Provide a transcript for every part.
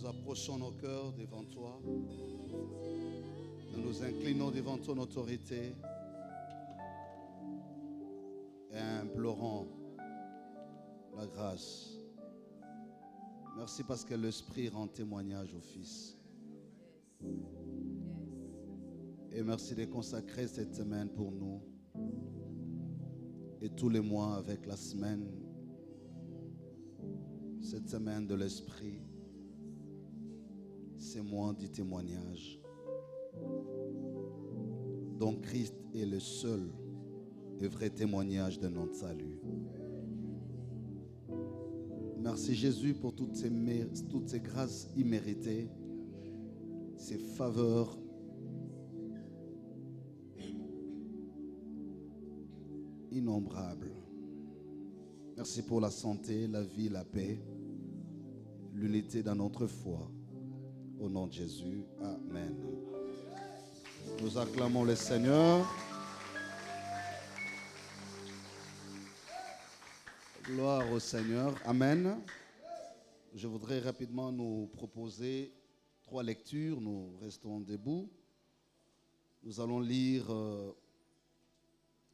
Nous approchons nos cœurs devant toi. Nous nous inclinons devant ton autorité et implorons la grâce. Merci parce que l'Esprit rend témoignage au Fils. Et merci de consacrer cette semaine pour nous. Et tous les mois avec la semaine, cette semaine de l'Esprit, c'est mois du témoignage. Donc Christ est le seul et vrai témoignage de notre salut. Merci Jésus pour toutes ces grâces imméritées, ces faveurs innombrables. Merci pour la santé, la vie, la paix, l'unité dans notre foi. Au nom de Jésus, Amen. Nous acclamons le Seigneur. Gloire au Seigneur. Amen. Je voudrais rapidement nous proposer 3 lectures. Nous restons debout. Nous allons lire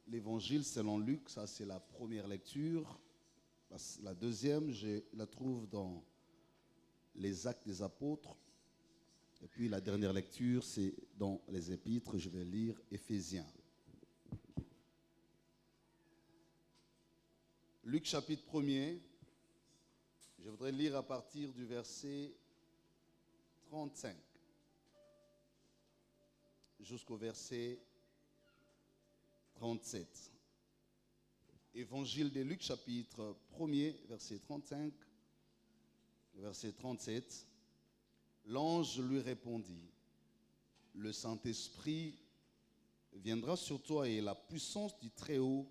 l'Évangile selon Luc. Ça, c'est la première lecture. La deuxième, je la trouve dans les Actes des Apôtres. Et puis la dernière lecture, c'est dans les Épîtres. Je vais lire Éphésiens. Luc chapitre 1er, je voudrais lire à partir du verset 35 jusqu'au verset 37. Évangile de Luc chapitre 1er, verset 35, verset 37. L'ange lui répondit, « Le Saint-Esprit viendra sur toi et la puissance du Très-Haut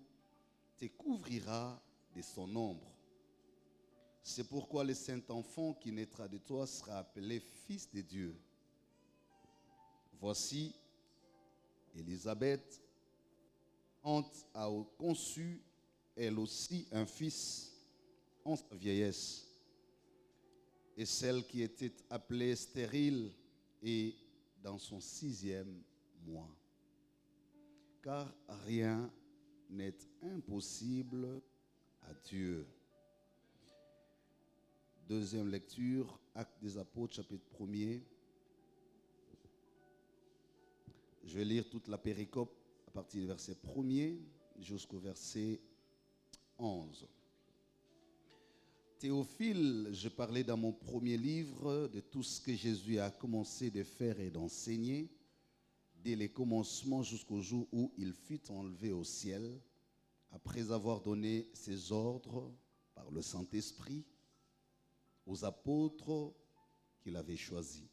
te couvrira de son ombre. C'est pourquoi le Saint-Enfant qui naîtra de toi sera appelé Fils de Dieu. Voici, Élisabeth a conçu elle aussi un fils en sa vieillesse. Et celle qui était appelée stérile est dans son 6e mois. Car rien n'est impossible à Dieu. Deuxième lecture, Actes des Apôtres, chapitre 1er. Je vais lire toute la péricope à partir du verset 1er jusqu'au verset 11. Théophile, je parlais dans mon premier livre de tout ce que Jésus a commencé de faire et d'enseigner, dès les commencements jusqu'au jour où il fut enlevé au ciel, après avoir donné ses ordres par le Saint-Esprit aux apôtres qu'il avait choisis.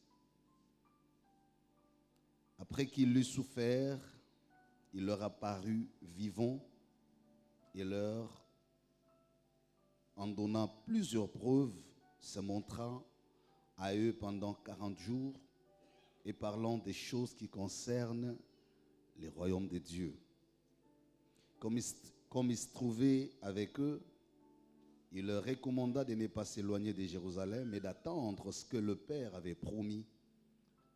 Après qu'il eut souffert, il leur apparut vivant et leur en donnant plusieurs preuves, se montrant à eux pendant 40 jours et parlant des choses qui concernent les royaumes de Dieu. Comme il se trouvait avec eux, il leur recommanda de ne pas s'éloigner de Jérusalem, mais d'attendre ce que le Père avait promis,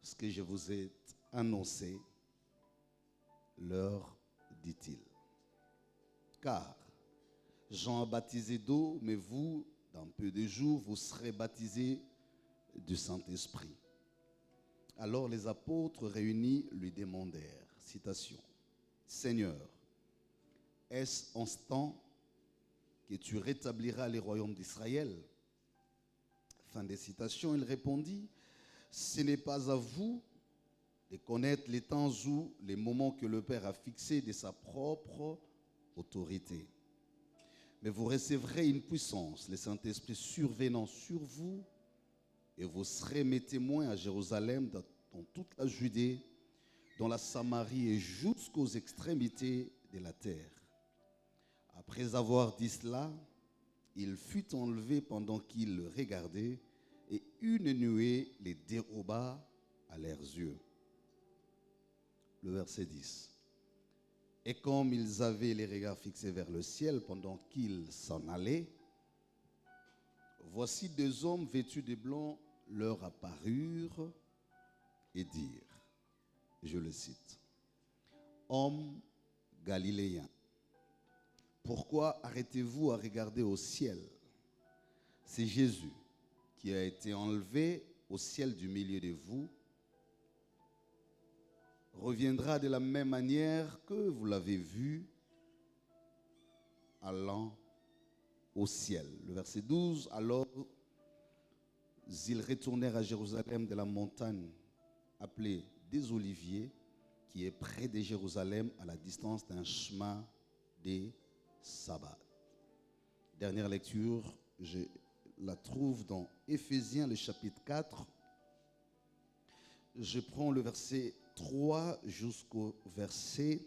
ce que je vous ai annoncé, leur dit-il. Car Jean a baptisé d'eau, mais vous, dans peu de jours, vous serez baptisés du Saint-Esprit. Alors les apôtres réunis lui demandèrent, citation, « Seigneur, est-ce en ce temps que tu rétabliras les royaumes d'Israël ?» Fin de citation, il répondit, « Ce n'est pas à vous de connaître les temps ou les moments que le Père a fixés de sa propre autorité. Mais vous recevrez une puissance, le Saint-Esprit survenant sur vous, et vous serez mes témoins à Jérusalem, dans toute la Judée, dans la Samarie et jusqu'aux extrémités de la terre. » Après avoir dit cela, il fut enlevé pendant qu'ils le regardaient, et une nuée les déroba à leurs yeux. Le verset 10. Et comme ils avaient les regards fixés vers le ciel pendant qu'ils s'en allaient, voici 2 hommes vêtus de blanc leur apparurent et dirent, je le cite, « Hommes galiléens, pourquoi arrêtez-vous à regarder au ciel? C'est Jésus qui a été enlevé au ciel du milieu de vous, reviendra de la même manière que vous l'avez vu allant au ciel. » Le verset 12, alors ils retournèrent à Jérusalem de la montagne appelée des Oliviers, qui est près de Jérusalem à la distance d'un chemin des sabbats. Dernière lecture, je la trouve dans Éphésiens, le chapitre 4. Je prends le verset 3 jusqu'au verset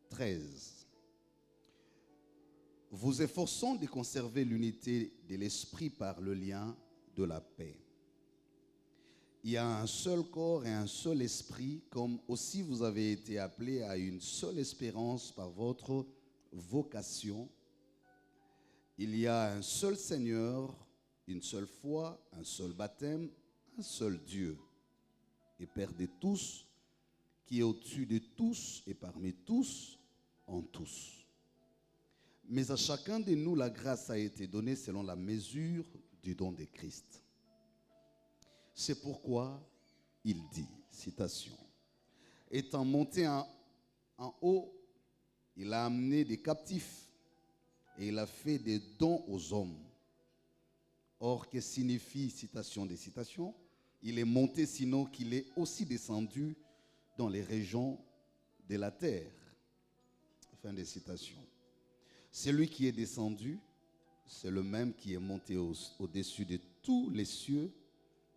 13. Vous efforçons de conserver l'unité de l'esprit par le lien de la paix. Il y a un seul corps et un seul esprit, comme aussi vous avez été appelés à une seule espérance par votre vocation. Il y a un seul Seigneur, une seule foi, un seul baptême, un seul Dieu et Père de tous, qui est au-dessus de tous et parmi tous, en tous. Mais à chacun de nous, la grâce a été donnée selon la mesure du don de Christ. C'est pourquoi il dit, citation, « Étant monté en haut, il a amené des captifs et il a fait des dons aux hommes. » Or, que signifie, citation des citations, il est monté sinon qu'il est aussi descendu dans les régions de la terre. Fin de citation. Celui qui est descendu, c'est le même qui est monté au-dessus de tous les cieux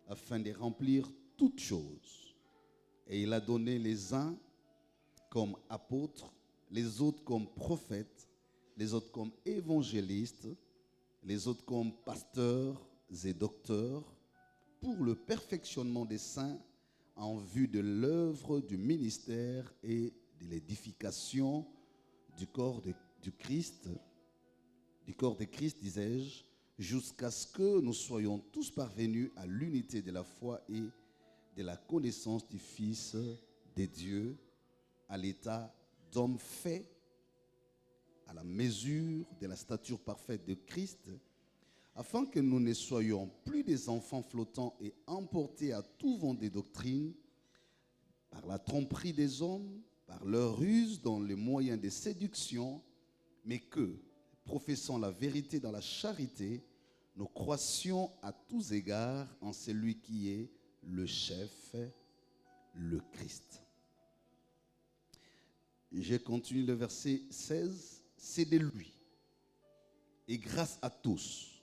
afin de remplir toutes choses. Et il a donné les uns comme apôtres, les autres comme prophètes, les autres comme évangélistes, les autres comme pasteurs et docteurs, pour le perfectionnement des saints en vue de l'œuvre du ministère et de l'édification du corps de Christ, disais-je, jusqu'à ce que nous soyons tous parvenus à l'unité de la foi et de la connaissance du Fils de Dieu, à l'état d'homme fait, à la mesure de la stature parfaite de Christ, afin que nous ne soyons plus des enfants flottants et emportés à tout vent des doctrines, par la tromperie des hommes, par leur ruse dans les moyens de séduction, mais que, professant la vérité dans la charité, nous croissions à tous égards en celui qui est le chef, le Christ. Je continue le verset 16. C'est de lui, et grâce à tous,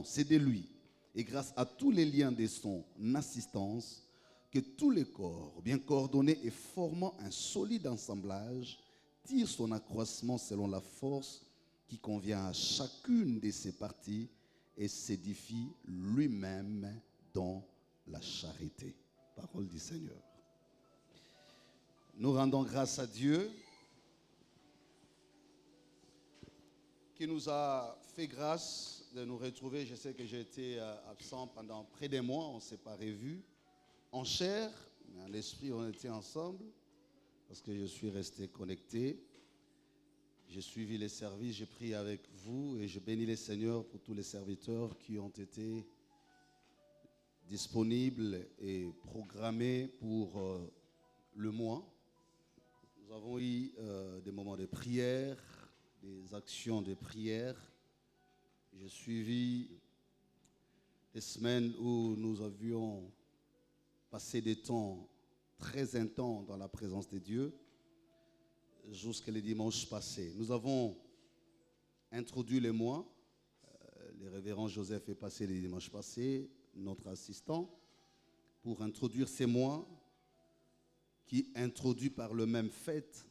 c'est de lui, et grâce à tous les liens de son assistance, que tous les corps, bien coordonnés et formant un solide assemblage, tirent son accroissement selon la force qui convient à chacune de ses parties et s'édifie lui-même dans la charité. Parole du Seigneur. Nous rendons grâce à Dieu qui nous a fait grâce de nous retrouver. Je sais que j'ai été absent pendant près d'un mois, on ne s'est pas revus. En chair, mais en esprit, on était ensemble parce que je suis resté connecté. J'ai suivi les services, j'ai prié avec vous et je bénis le Seigneur pour tous les serviteurs qui ont été disponibles et programmés pour le mois. Nous avons eu des moments de prière, des actions de prière. J'ai suivi des semaines où nous avions passé des temps très intenses dans la présence de Dieu jusqu'à les dimanches passés. Nous avons introduit les mois. Le révérend Joseph est passé les dimanches passés, notre assistant, pour introduire ces mois qui introduit par le même fait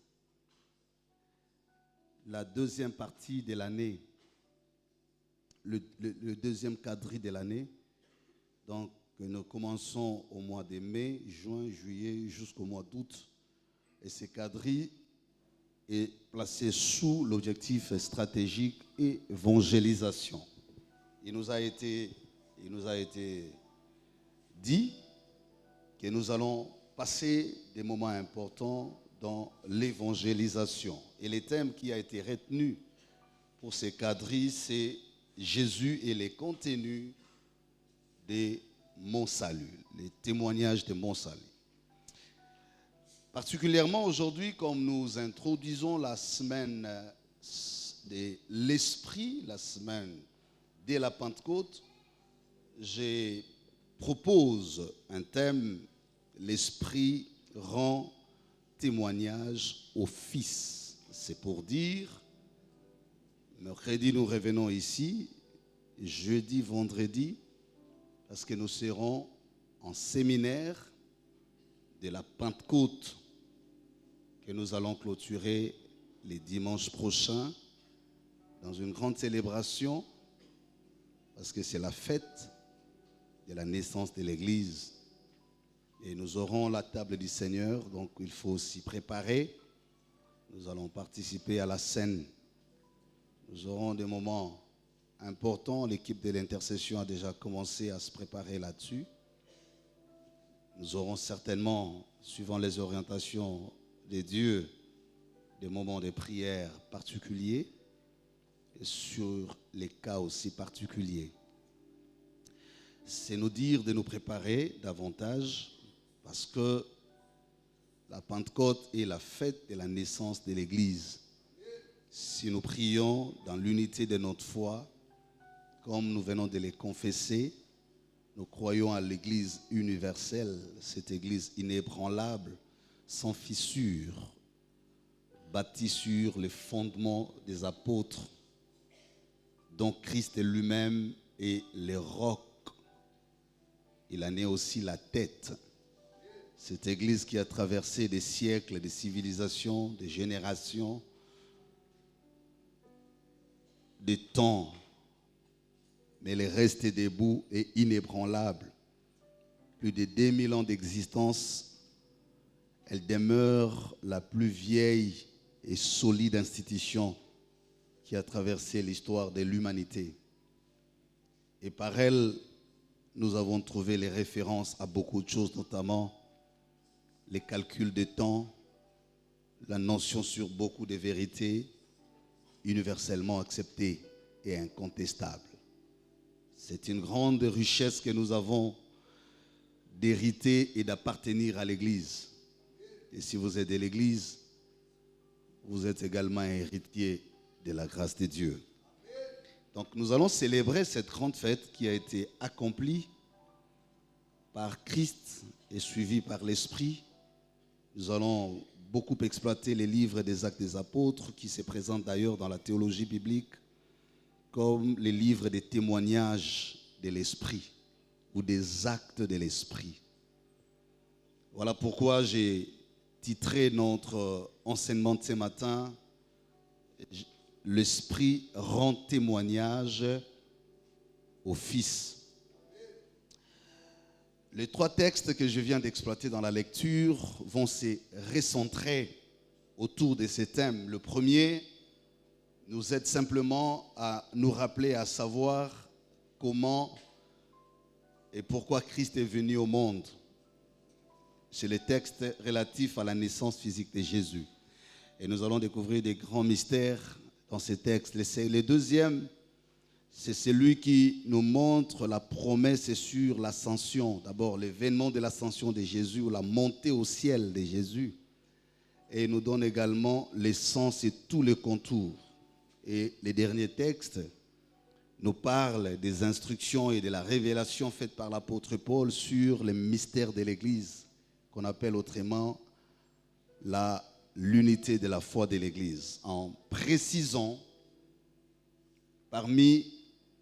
la deuxième partie de l'année, le deuxième quadrille de l'année. Donc, nous commençons au mois de mai, juin, juillet, jusqu'au mois d'août. Et ce quadrille est placé sous l'objectif stratégique évangélisation. Il nous a été il nous a été dit que nous allons passer des moments importants dans l'évangélisation. Et le thème qui a été retenu pour ces quadrilles, c'est Jésus et les contenus de mon salut, les témoignages de mon salut. Particulièrement aujourd'hui, comme nous introduisons la semaine de l'Esprit, la semaine de la Pentecôte, je propose un thème, l'Esprit rend témoignage au Fils. C'est pour dire, mercredi nous revenons ici, jeudi, vendredi, parce que nous serons en séminaire de la Pentecôte que nous allons clôturer les dimanches prochains dans une grande célébration parce que c'est la fête de la naissance de l'Église. Et nous aurons la table du Seigneur, donc il faut s'y préparer. Nous allons participer à la scène. Nous aurons des moments importants. L'équipe de l'intercession a déjà commencé à se préparer là-dessus. Nous aurons certainement, suivant les orientations de Dieu, des moments de prière particuliers et sur les cas aussi particuliers. C'est nous dire de nous préparer davantage parce que la Pentecôte est la fête de la naissance de l'Église. Si nous prions dans l'unité de notre foi, comme nous venons de les confesser, nous croyons à l'Église universelle, cette Église inébranlable, sans fissure, bâtie sur les fondements des apôtres, dont Christ lui-même est le roc. Il en est aussi la tête. Cette Église qui a traversé des siècles, des civilisations, des générations, des temps, mais elle est restée debout et inébranlable. Plus de 2000 ans d'existence, elle demeure la plus vieille et solide institution qui a traversé l'histoire de l'humanité. Et par elle, nous avons trouvé les références à beaucoup de choses, notamment les calculs de temps, la notion sur beaucoup de vérités universellement acceptées et incontestables. C'est une grande richesse que nous avons d'hériter et d'appartenir à l'Église. Et si vous êtes de l'Église, vous êtes également un héritier de la grâce de Dieu. Donc nous allons célébrer cette grande fête qui a été accomplie par Christ et suivie par l'Esprit. Nous allons beaucoup exploiter les livres des Actes des Apôtres qui se présentent d'ailleurs dans la théologie biblique comme les livres des témoignages de l'Esprit ou des actes de l'Esprit. Voilà pourquoi j'ai titré notre enseignement de ce matin « L'Esprit rend témoignage au Fils ». Les trois textes que je viens d'exploiter dans la lecture vont se recentrer autour de ces thèmes. Le premier nous aide simplement à nous rappeler, à savoir comment et pourquoi Christ est venu au monde. C'est le texte relatif à la naissance physique de Jésus. Et nous allons découvrir des grands mystères dans ces textes. Le deuxième, c'est celui qui nous montre la promesse sur l'ascension. D'abord, l'événement de l'ascension de Jésus ou la montée au ciel de Jésus. Et il nous donne également l'essence et tous les contours. Et les derniers textes nous parlent des instructions et de la révélation faite par l'apôtre Paul sur les mystères de l'Église, qu'on appelle autrement l'unité de la foi de l'Église, en précisant parmi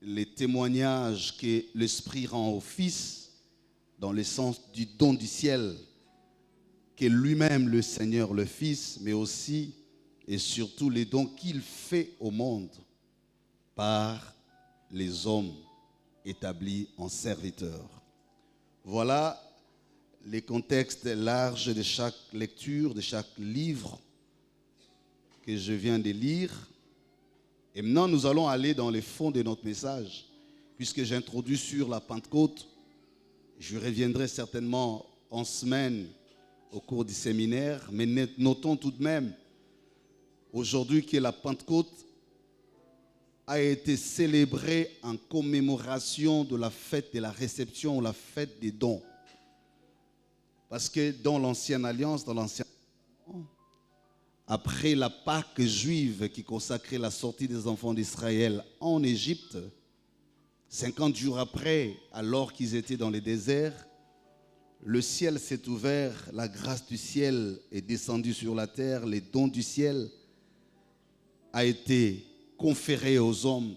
les témoignages que l'Esprit rend au Fils, dans le sens du don du ciel, que lui-même, le Seigneur, le Fils, mais aussi et surtout les dons qu'il fait au monde par les hommes établis en serviteurs. Voilà les contextes larges de chaque lecture, de chaque livre que je viens de lire. Et maintenant, nous allons aller dans le fond de notre message, puisque j'introduis sur la Pentecôte, je reviendrai certainement en semaine au cours du séminaire, mais notons tout de même aujourd'hui que la Pentecôte a été célébrée en commémoration de la fête de la réception ou la fête des dons. Parce que dans l'Ancienne Alliance, après la Pâque juive qui consacrait la sortie des enfants d'Israël en Égypte, 50 jours après, alors qu'ils étaient dans le désert, le ciel s'est ouvert, la grâce du ciel est descendue sur la terre, les dons du ciel a été conféré aux hommes.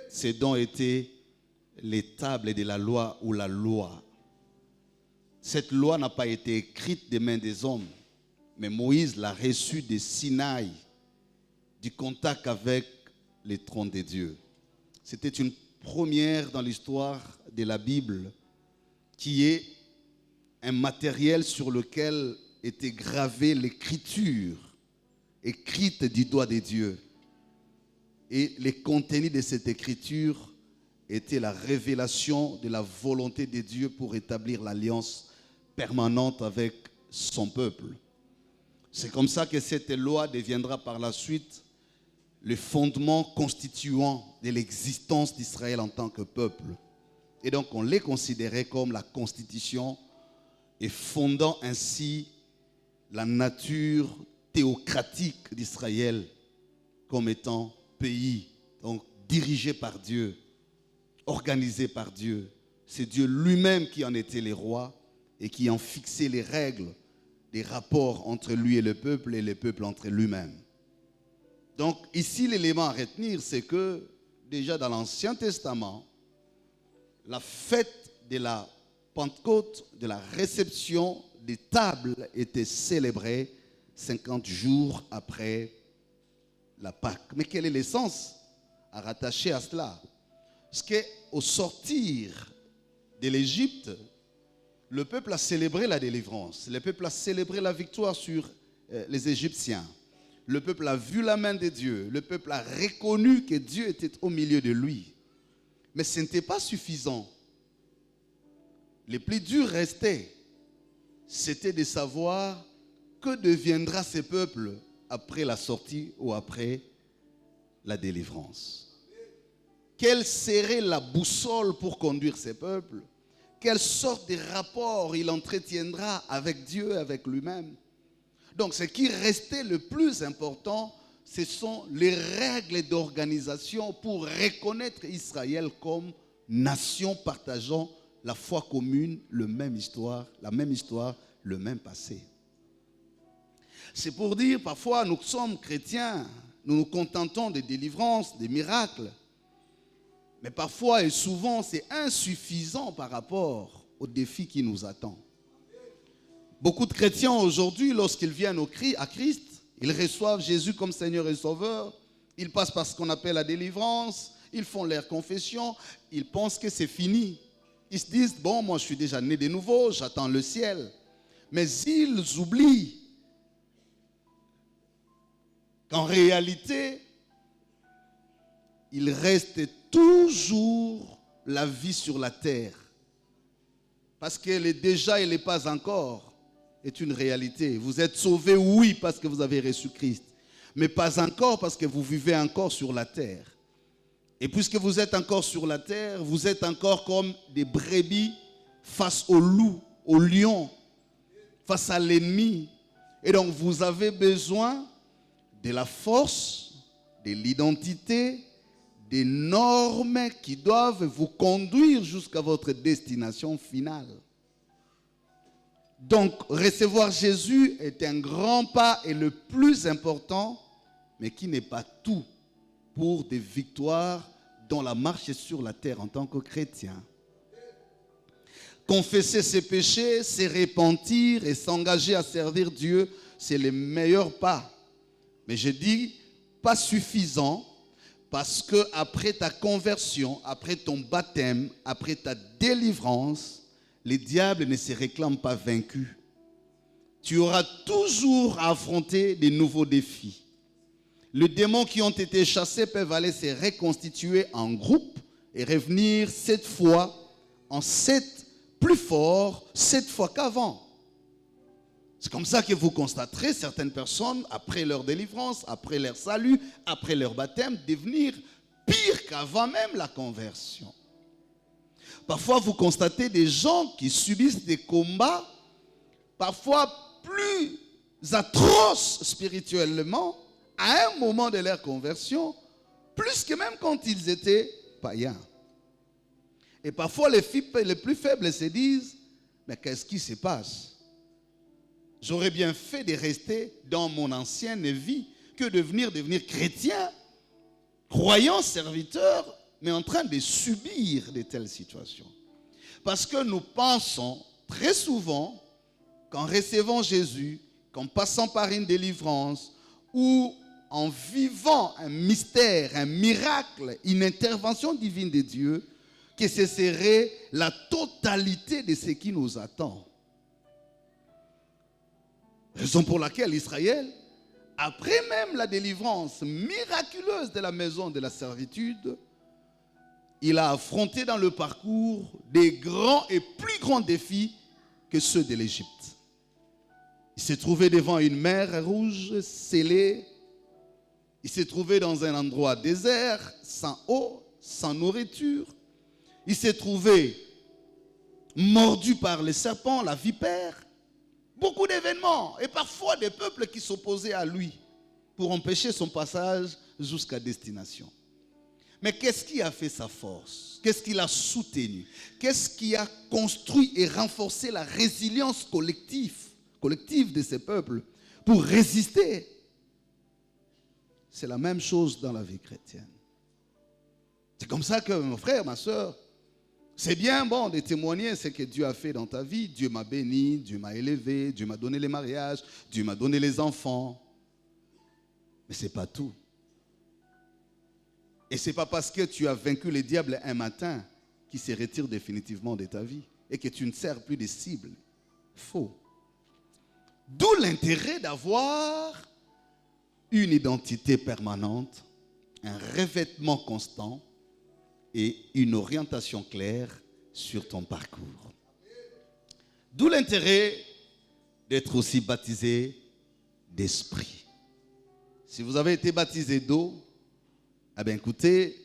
Ces dons étaient les tables de la loi ou la loi. Cette loi n'a pas été écrite des mains des hommes, mais Moïse l'a reçue de Sinaï, du contact avec les trônes de Dieu. C'était une première dans l'histoire de la Bible qui est un matériel sur lequel était gravée l'écriture écrite du doigt de Dieu. Et le contenu de cette écriture était la révélation de la volonté de Dieu pour établir l'alliance permanente avec son peuple. C'est comme ça que cette loi deviendra par la suite le fondement constituant de l'existence d'Israël en tant que peuple. Et donc on les considérait comme la constitution et fondant ainsi la nature théocratique d'Israël comme étant pays, donc dirigé par Dieu, organisé par Dieu. C'est Dieu lui-même qui en était les rois et qui en fixait les règles des rapports entre lui et le peuple entre lui-même. Donc ici, l'élément à retenir, c'est que déjà dans l'Ancien Testament, la fête de la Pentecôte, de la réception des tables était célébrée 50 jours après la Pâque. Mais quel est l'essence à rattacher à cela? Parce qu'au sortir de l'Égypte, le peuple a célébré la délivrance. Le peuple a célébré la victoire sur les Égyptiens. Le peuple a vu la main de Dieu. Le peuple a reconnu que Dieu était au milieu de lui. Mais ce n'était pas suffisant. Le plus dur restait, c'était de savoir que deviendra ce peuple après la sortie ou après la délivrance. Quelle serait la boussole pour conduire ce peuple? Quelle sorte de rapport il entretiendra avec Dieu, avec lui-même? Donc ce qui restait le plus important, ce sont les règles d'organisation pour reconnaître Israël comme nation partageant la foi commune, la même histoire, le même passé. C'est pour dire, parfois nous sommes chrétiens, nous nous contentons de délivrances, des miracles, mais parfois et souvent c'est insuffisant par rapport au défi qui nous attend. Beaucoup de chrétiens aujourd'hui, lorsqu'ils viennent à Christ, ils reçoivent Jésus comme Seigneur et Sauveur, ils passent par ce qu'on appelle la délivrance, ils font leur confession, ils pensent que c'est fini. Ils se disent, bon, moi je suis déjà né de nouveau, j'attends le ciel. Mais ils oublient qu'en réalité, il reste toujours la vie sur la terre. Parce que le déjà et le pas encore est une réalité. Vous êtes sauvés, oui, parce que vous avez reçu Christ. Mais pas encore parce que vous vivez encore sur la terre. Et puisque vous êtes encore sur la terre, vous êtes encore comme des brebis face au loup, au lion, face à l'ennemi. Et donc vous avez besoin de la force, de l'identité, des normes qui doivent vous conduire jusqu'à votre destination finale. Donc recevoir Jésus est un grand pas et le plus important, mais qui n'est pas tout pour des victoires dans la marche sur la terre en tant que chrétien. Confesser ses péchés, se repentir et s'engager à servir Dieu, c'est le meilleur pas. Mais je dis pas suffisant parce que après ta conversion, après ton baptême, après ta délivrance, les diables ne se réclament pas vaincus. Tu auras toujours à affronter de nouveaux défis. Les démons qui ont été chassés peuvent aller se reconstituer en groupe et revenir 7 fois en 7 plus fort 7 fois qu'avant. C'est comme ça que vous constaterez certaines personnes, après leur délivrance, après leur salut, après leur baptême, devenir pire qu'avant même la conversion. Parfois, vous constatez des gens qui subissent des combats, parfois plus atroces spirituellement, à un moment de leur conversion, plus que même quand ils étaient païens. Et parfois, les plus faibles se disent, mais qu'est-ce qui se passe? J'aurais bien fait de rester dans mon ancienne vie que de devenir chrétien, croyant, serviteur, mais en train de subir de telles situations. Parce que nous pensons très souvent qu'en recevant Jésus, qu'en passant par une délivrance ou en vivant un mystère, un miracle, une intervention divine de Dieu, que ce serait la totalité de ce qui nous attend. Raison pour laquelle Israël, après même la délivrance miraculeuse de la maison de la servitude, il a affronté dans le parcours des grands et plus grands défis que ceux de l'Égypte. Il s'est trouvé devant une mer rouge scellée. Il s'est trouvé dans un endroit désert, sans eau, sans nourriture. Il s'est trouvé mordu par les serpents, la vipère. Beaucoup d'événements et parfois des peuples qui s'opposaient à lui pour empêcher son passage jusqu'à destination. Mais qu'est-ce qui a fait sa force? Qu'est-ce qui l'a soutenu? Qu'est-ce qui a construit et renforcé la résilience collective de ces peuples pour résister? C'est la même chose dans la vie chrétienne. C'est comme ça que, mon frère, ma soeur, c'est bien bon de témoigner ce que Dieu a fait dans ta vie. Dieu m'a béni, Dieu m'a élevé, Dieu m'a donné les mariages, Dieu m'a donné les enfants. Mais ce n'est pas tout. Et ce n'est pas parce que tu as vaincu le diable un matin qu'il se retire définitivement de ta vie et que tu ne sers plus de cible. Faux. D'où l'intérêt d'avoir une identité permanente, un revêtement constant et une orientation claire sur ton parcours. D'où l'intérêt d'être aussi baptisé d'esprit. Si vous avez été baptisé d'eau, eh bien écoutez,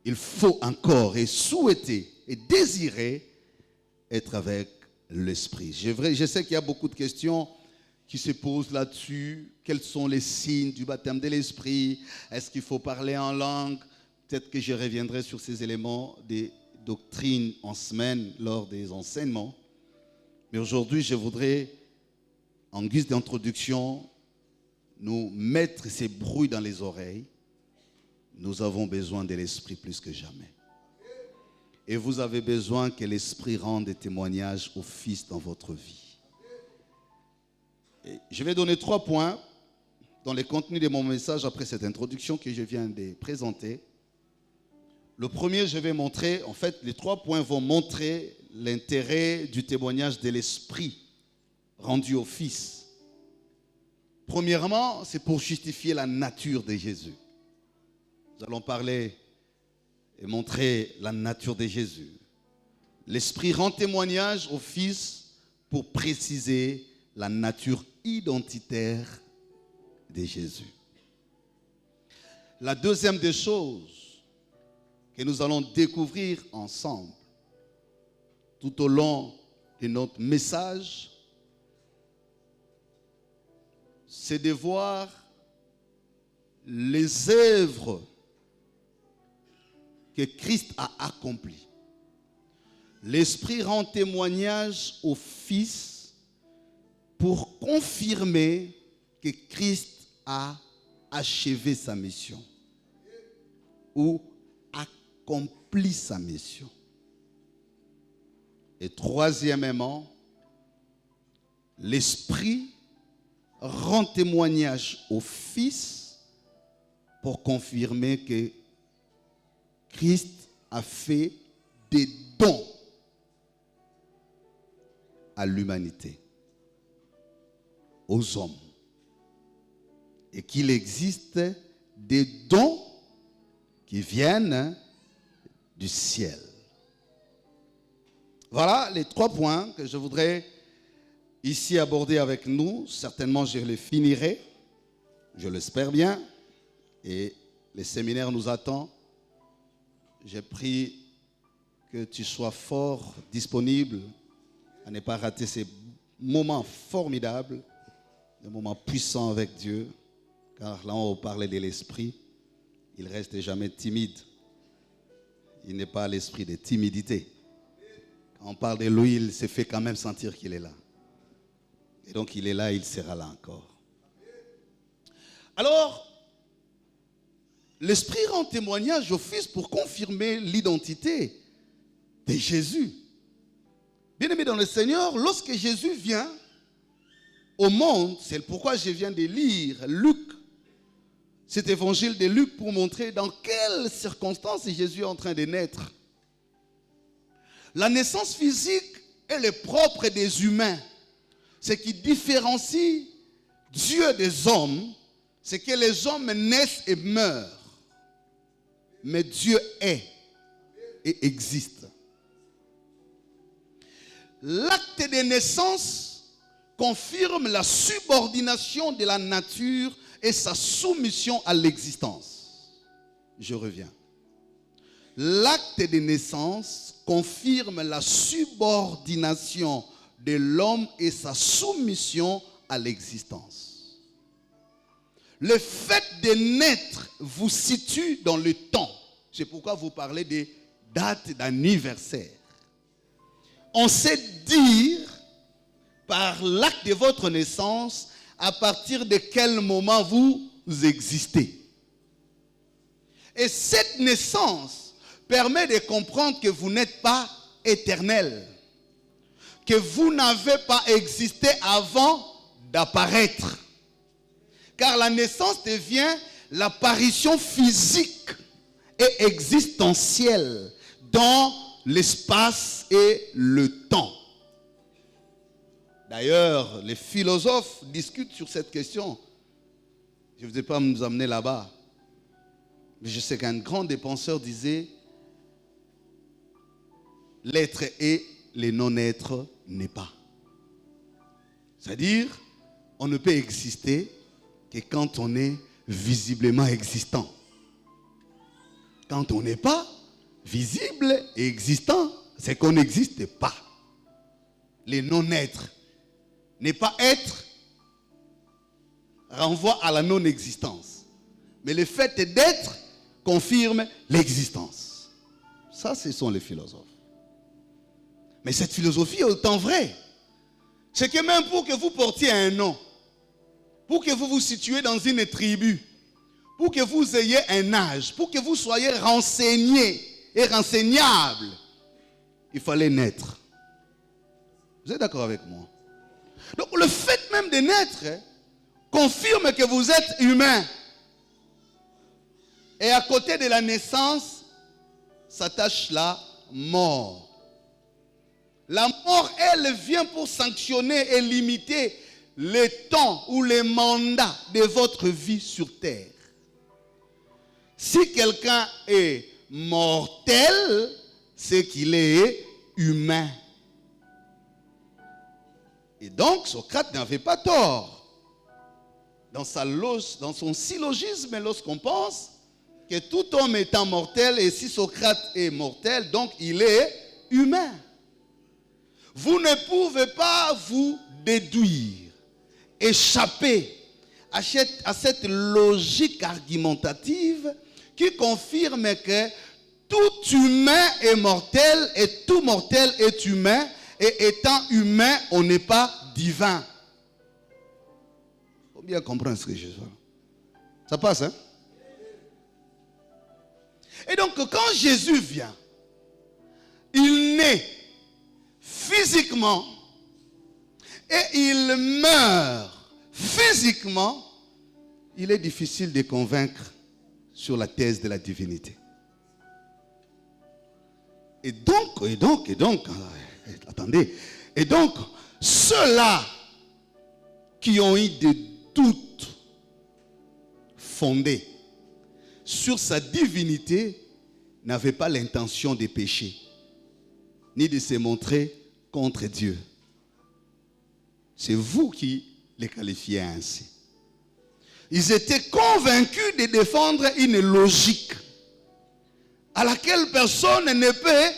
il faut encore et souhaiter et désirer être avec l'esprit. Je sais qu'il y a beaucoup de questions qui se posent là-dessus. Quels sont les signes du baptême de l'esprit? Est-ce qu'il faut parler en langue? Peut-être que je reviendrai sur ces éléments des doctrines en semaine lors des enseignements. Mais aujourd'hui, je voudrais, en guise d'introduction, nous mettre ces bruits dans les oreilles. Nous avons besoin de l'esprit plus que jamais. Et vous avez besoin que l'esprit rende des témoignages au Fils dans votre vie. Et je vais donner 3 points dans le contenu de mon message après cette introduction que je viens de présenter. Le premier, je vais montrer, en fait, les 3 points vont montrer l'intérêt du témoignage de l'esprit rendu au Fils. Premièrement, c'est pour justifier la nature de Jésus. Nous allons parler et montrer la nature de Jésus. L'Esprit rend témoignage au Fils pour préciser la nature identitaire de Jésus. La deuxième des choses que nous allons découvrir ensemble tout au long de notre message, c'est de voir les œuvres que Christ a accomplies. L'Esprit rend témoignage au Fils pour confirmer que Christ a achevé sa mission ou accompli sa mission. Et troisièmement, l'Esprit rend témoignage au Fils pour confirmer que Christ a fait des dons à l'humanité, aux hommes, et qu'il existe des dons qui viennent du ciel. Voilà les 3 points que je voudrais ici aborder avec nous. Certainement, je les finirai, je l'espère bien, et les séminaires nous attendent. J'ai pris que tu sois fort disponible à ne pas rater ces moments formidables, des moments puissants avec Dieu, car là on parlait de l'esprit, il reste jamais timide. Il n'est pas l'esprit de timidité. Quand on parle de lui, il se fait quand même sentir qu'il est là. Et donc il est là, il sera là encore. Alors, l'Esprit rend témoignage au Fils pour confirmer l'identité de Jésus. Bien-aimé dans le Seigneur, lorsque Jésus vient au monde, c'est pourquoi je viens de lire Luc, cet évangile de Luc, pour montrer dans quelles circonstances Jésus est en train de naître. La naissance physique est le propre des humains. Ce qui différencie Dieu des hommes, c'est que les hommes naissent et meurent. Mais Dieu est et existe. L'acte de naissance confirme la subordination de la nature et sa soumission à l'existence. Je reviens. L'acte de naissance confirme la subordination de l'homme et sa soumission à l'existence. Le fait de naître vous situe dans le temps. C'est pourquoi vous parlez des dates d'anniversaire. On sait dire par l'acte de votre naissance à partir de quel moment vous existez. Et cette naissance permet de comprendre que vous n'êtes pas éternel, que vous n'avez pas existé avant d'apparaître. Car la naissance devient l'apparition physique et existentielle dans l'espace et le temps. D'ailleurs, les philosophes discutent sur cette question. Je ne vais pas nous amener là-bas. Mais je sais qu'un grand des penseurs disait « L'être est, le non-être n'est pas ». C'est-à-dire, on ne peut exister que quand on est visiblement existant. Quand on n'est pas visible et existant, c'est qu'on n'existe pas. Le non-être n'est pas être, renvoie à la non-existence. Mais le fait d'être confirme l'existence. Ça, ce sont les philosophes. Mais cette philosophie est autant vraie. C'est que même pour que vous portiez un nom, pour que vous vous situiez dans une tribu, pour que vous ayez un âge, pour que vous soyez renseigné et renseignable, il fallait naître. Vous êtes d'accord avec moi? Donc le fait même de naître confirme que vous êtes humain. Et à côté de la naissance, s'attache la mort. La mort, elle, vient pour sanctionner et limiter le temps ou les mandats de votre vie sur terre. Si quelqu'un est mortel, c'est qu'il est humain. Et donc, Socrate n'avait pas tort. Dans son syllogisme, lorsqu'on pense que tout homme étant mortel, et si Socrate est mortel, donc il est humain. Vous ne pouvez pas vous déduire, échapper à cette logique argumentative qui confirme que tout humain est mortel et tout mortel est humain. Et étant humain, on n'est pas divin. Il faut bien comprendre ce que je dis. Ça passe, hein? Et donc, quand Jésus vient, il naît physiquement et il meurt physiquement. Il est difficile de convaincre sur la thèse de la divinité. Et donc, attendez. Et donc, ceux-là qui ont eu des doutes fondés sur sa divinité n'avait pas l'intention de pécher, ni de se montrer contre Dieu. C'est vous qui les qualifiez ainsi. Ils étaient convaincus de défendre une logique à laquelle personne ne peut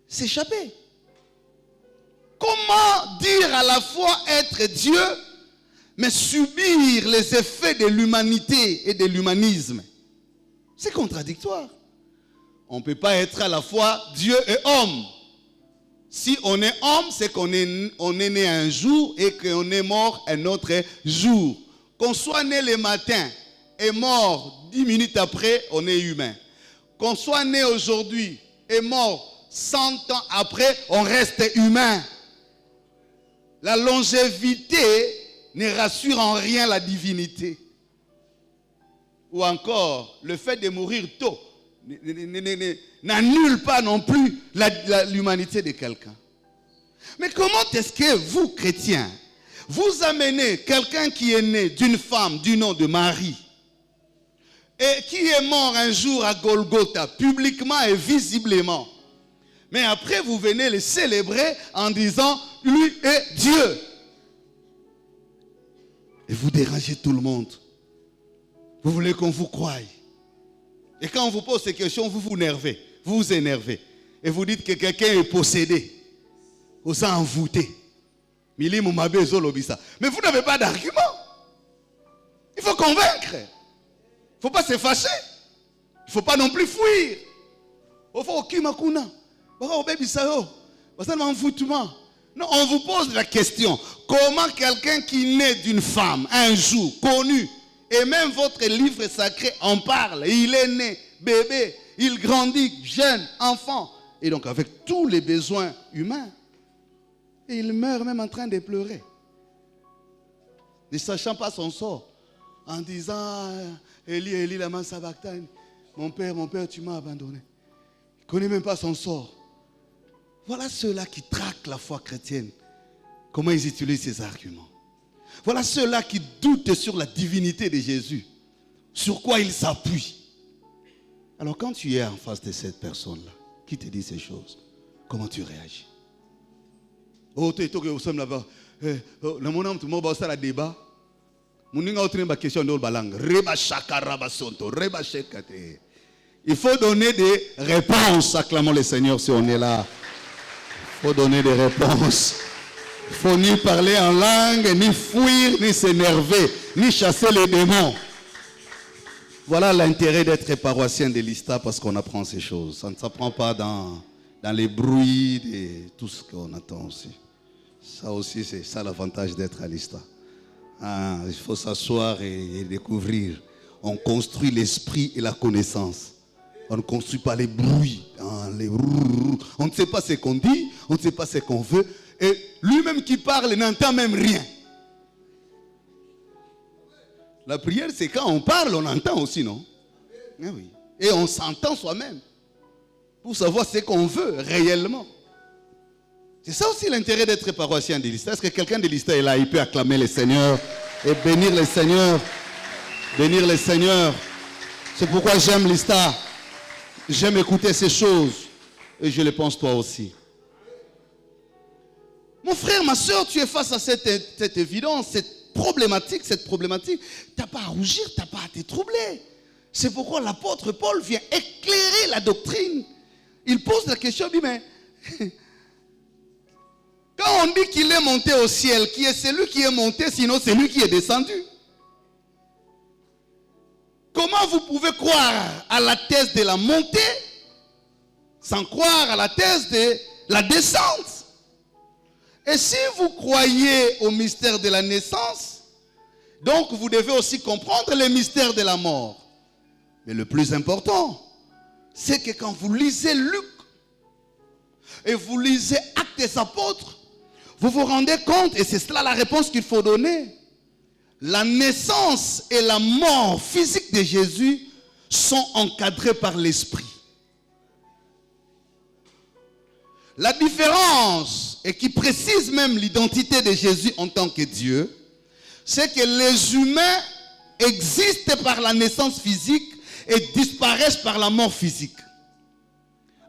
s'échapper. Comment dire à la fois être Dieu, mais subir les effets de l'humanité et de l'humanisme? C'est contradictoire. On ne peut pas être à la fois Dieu et homme. Si on est homme, c'est qu'on est né un jour et qu'on est mort un autre jour. Qu'on soit né le matin et mort 10 minutes après, on est humain. Qu'on soit né aujourd'hui et mort 100 ans après, on reste humain. La longévité ne rassure en rien la divinité. Ou encore, le fait de mourir tôt n'annule pas non plus l'humanité de quelqu'un. Mais comment est-ce que vous, chrétiens, vous amenez quelqu'un qui est né d'une femme du nom de Marie et qui est mort un jour à Golgotha, publiquement et visiblement, mais après vous venez le célébrer en disant « lui est Dieu ». Et vous dérangez tout le monde. Vous voulez qu'on vous croie. Et quand on vous pose ces questions, vous vous énervez. Vous vous énervez. Et vous dites que quelqu'un est possédé. Vous envoûté. Mais vous n'avez pas d'argument. Il faut convaincre. Il ne faut pas se fâcher. Il ne faut pas non plus fuir. Il faut non, on vous pose la question. Comment quelqu'un qui naît d'une femme, un jour, connu, et même votre livre sacré en parle, il est né, bébé, il grandit, jeune, enfant, et donc avec tous les besoins humains, et il meurt même en train de pleurer, ne sachant pas son sort, en disant Eli, Eli, lama sabachthani, mon père, tu m'as abandonné. Il ne connaît même pas son sort. Voilà ceux-là qui traquent la foi chrétienne. Comment ils utilisent ces arguments. Voilà ceux-là qui doutent sur la divinité de Jésus. Sur quoi ils s'appuient. Alors quand tu es en face de cette personne-là, qui te dit ces choses, comment tu réagis? Oh, tu es là-bas. Le mon homme, tu m'as dit débat. Il faut donner des réponses. Acclamons le Seigneur si on est là. Il faut donner des réponses. Il ne faut ni parler en langue, ni fuir, ni s'énerver, ni chasser les démons. Voilà l'intérêt d'être paroissien de l'ISTA, parce qu'on apprend ces choses. Ça ne s'apprend pas dans les bruits de tout ce qu'on attend aussi. Ça aussi, c'est ça l'avantage d'être à l'ISTA. Il faut s'asseoir et découvrir. On construit l'esprit et la connaissance. On ne construit pas les bruits. On ne sait pas ce qu'on dit, on ne sait pas ce qu'on veut. Et lui-même qui parle n'entend même rien. La prière, c'est quand on parle, on entend aussi, non? Eh oui. Et on s'entend soi-même pour savoir ce qu'on veut réellement. C'est ça aussi l'intérêt d'être paroissien de l'ISTA. Est-ce que quelqu'un de l'ISTA est là? Il peut acclamer le Seigneur et bénir le Seigneur. Bénir le Seigneur. C'est pourquoi j'aime l'ISTA. J'aime écouter ces choses. Et je le pense toi aussi. Mon frère, ma soeur, tu es face à cette évidence, cette problématique. Tu n'as pas à rougir, tu n'as pas à te troubler. C'est pourquoi l'apôtre Paul vient éclairer la doctrine. Il pose la question, il dit, mais quand on dit qu'il est monté au ciel, qui est celui qui est monté, sinon c'est lui qui est descendu? Comment vous pouvez croire à la thèse de la montée sans croire à la thèse de la descente? Et si vous croyez au mystère de la naissance, donc vous devez aussi comprendre le mystère de la mort. Mais le plus important, c'est que quand vous lisez Luc et vous lisez Actes des Apôtres, vous vous rendez compte, et c'est cela la réponse qu'il faut donner, la naissance et la mort physique de Jésus sont encadrées par l'Esprit. La différence, et qui précise même l'identité de Jésus en tant que Dieu, c'est que les humains existent par la naissance physique et disparaissent par la mort physique.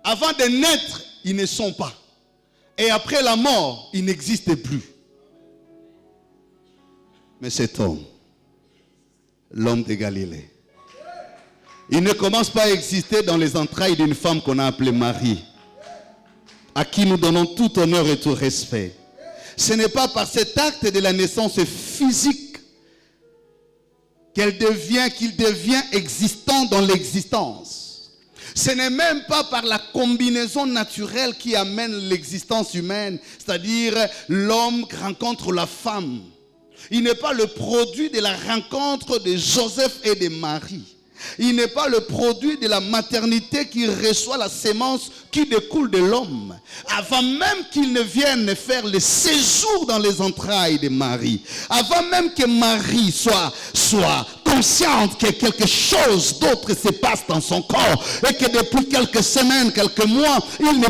Avant de naître, ils ne sont pas. Et après la mort, ils n'existent plus. Mais cet homme, l'homme de Galilée, il ne commence pas à exister dans les entrailles d'une femme qu'on a appelée Marie, à qui nous donnons tout honneur et tout respect. Ce n'est pas par cet acte de la naissance physique qu'il devient existant dans l'existence. Ce n'est même pas par la combinaison naturelle qui amène l'existence humaine, c'est-à-dire l'homme rencontre la femme. Il n'est pas le produit de la rencontre de Joseph et de Marie. Il n'est pas le produit de la maternité qui reçoit la sémence qui découle de l'homme. Avant même qu'il ne vienne faire le séjour dans les entrailles de Marie, avant même que Marie soit consciente que quelque chose d'autre se passe dans son corps et que depuis quelques semaines, quelques mois, elle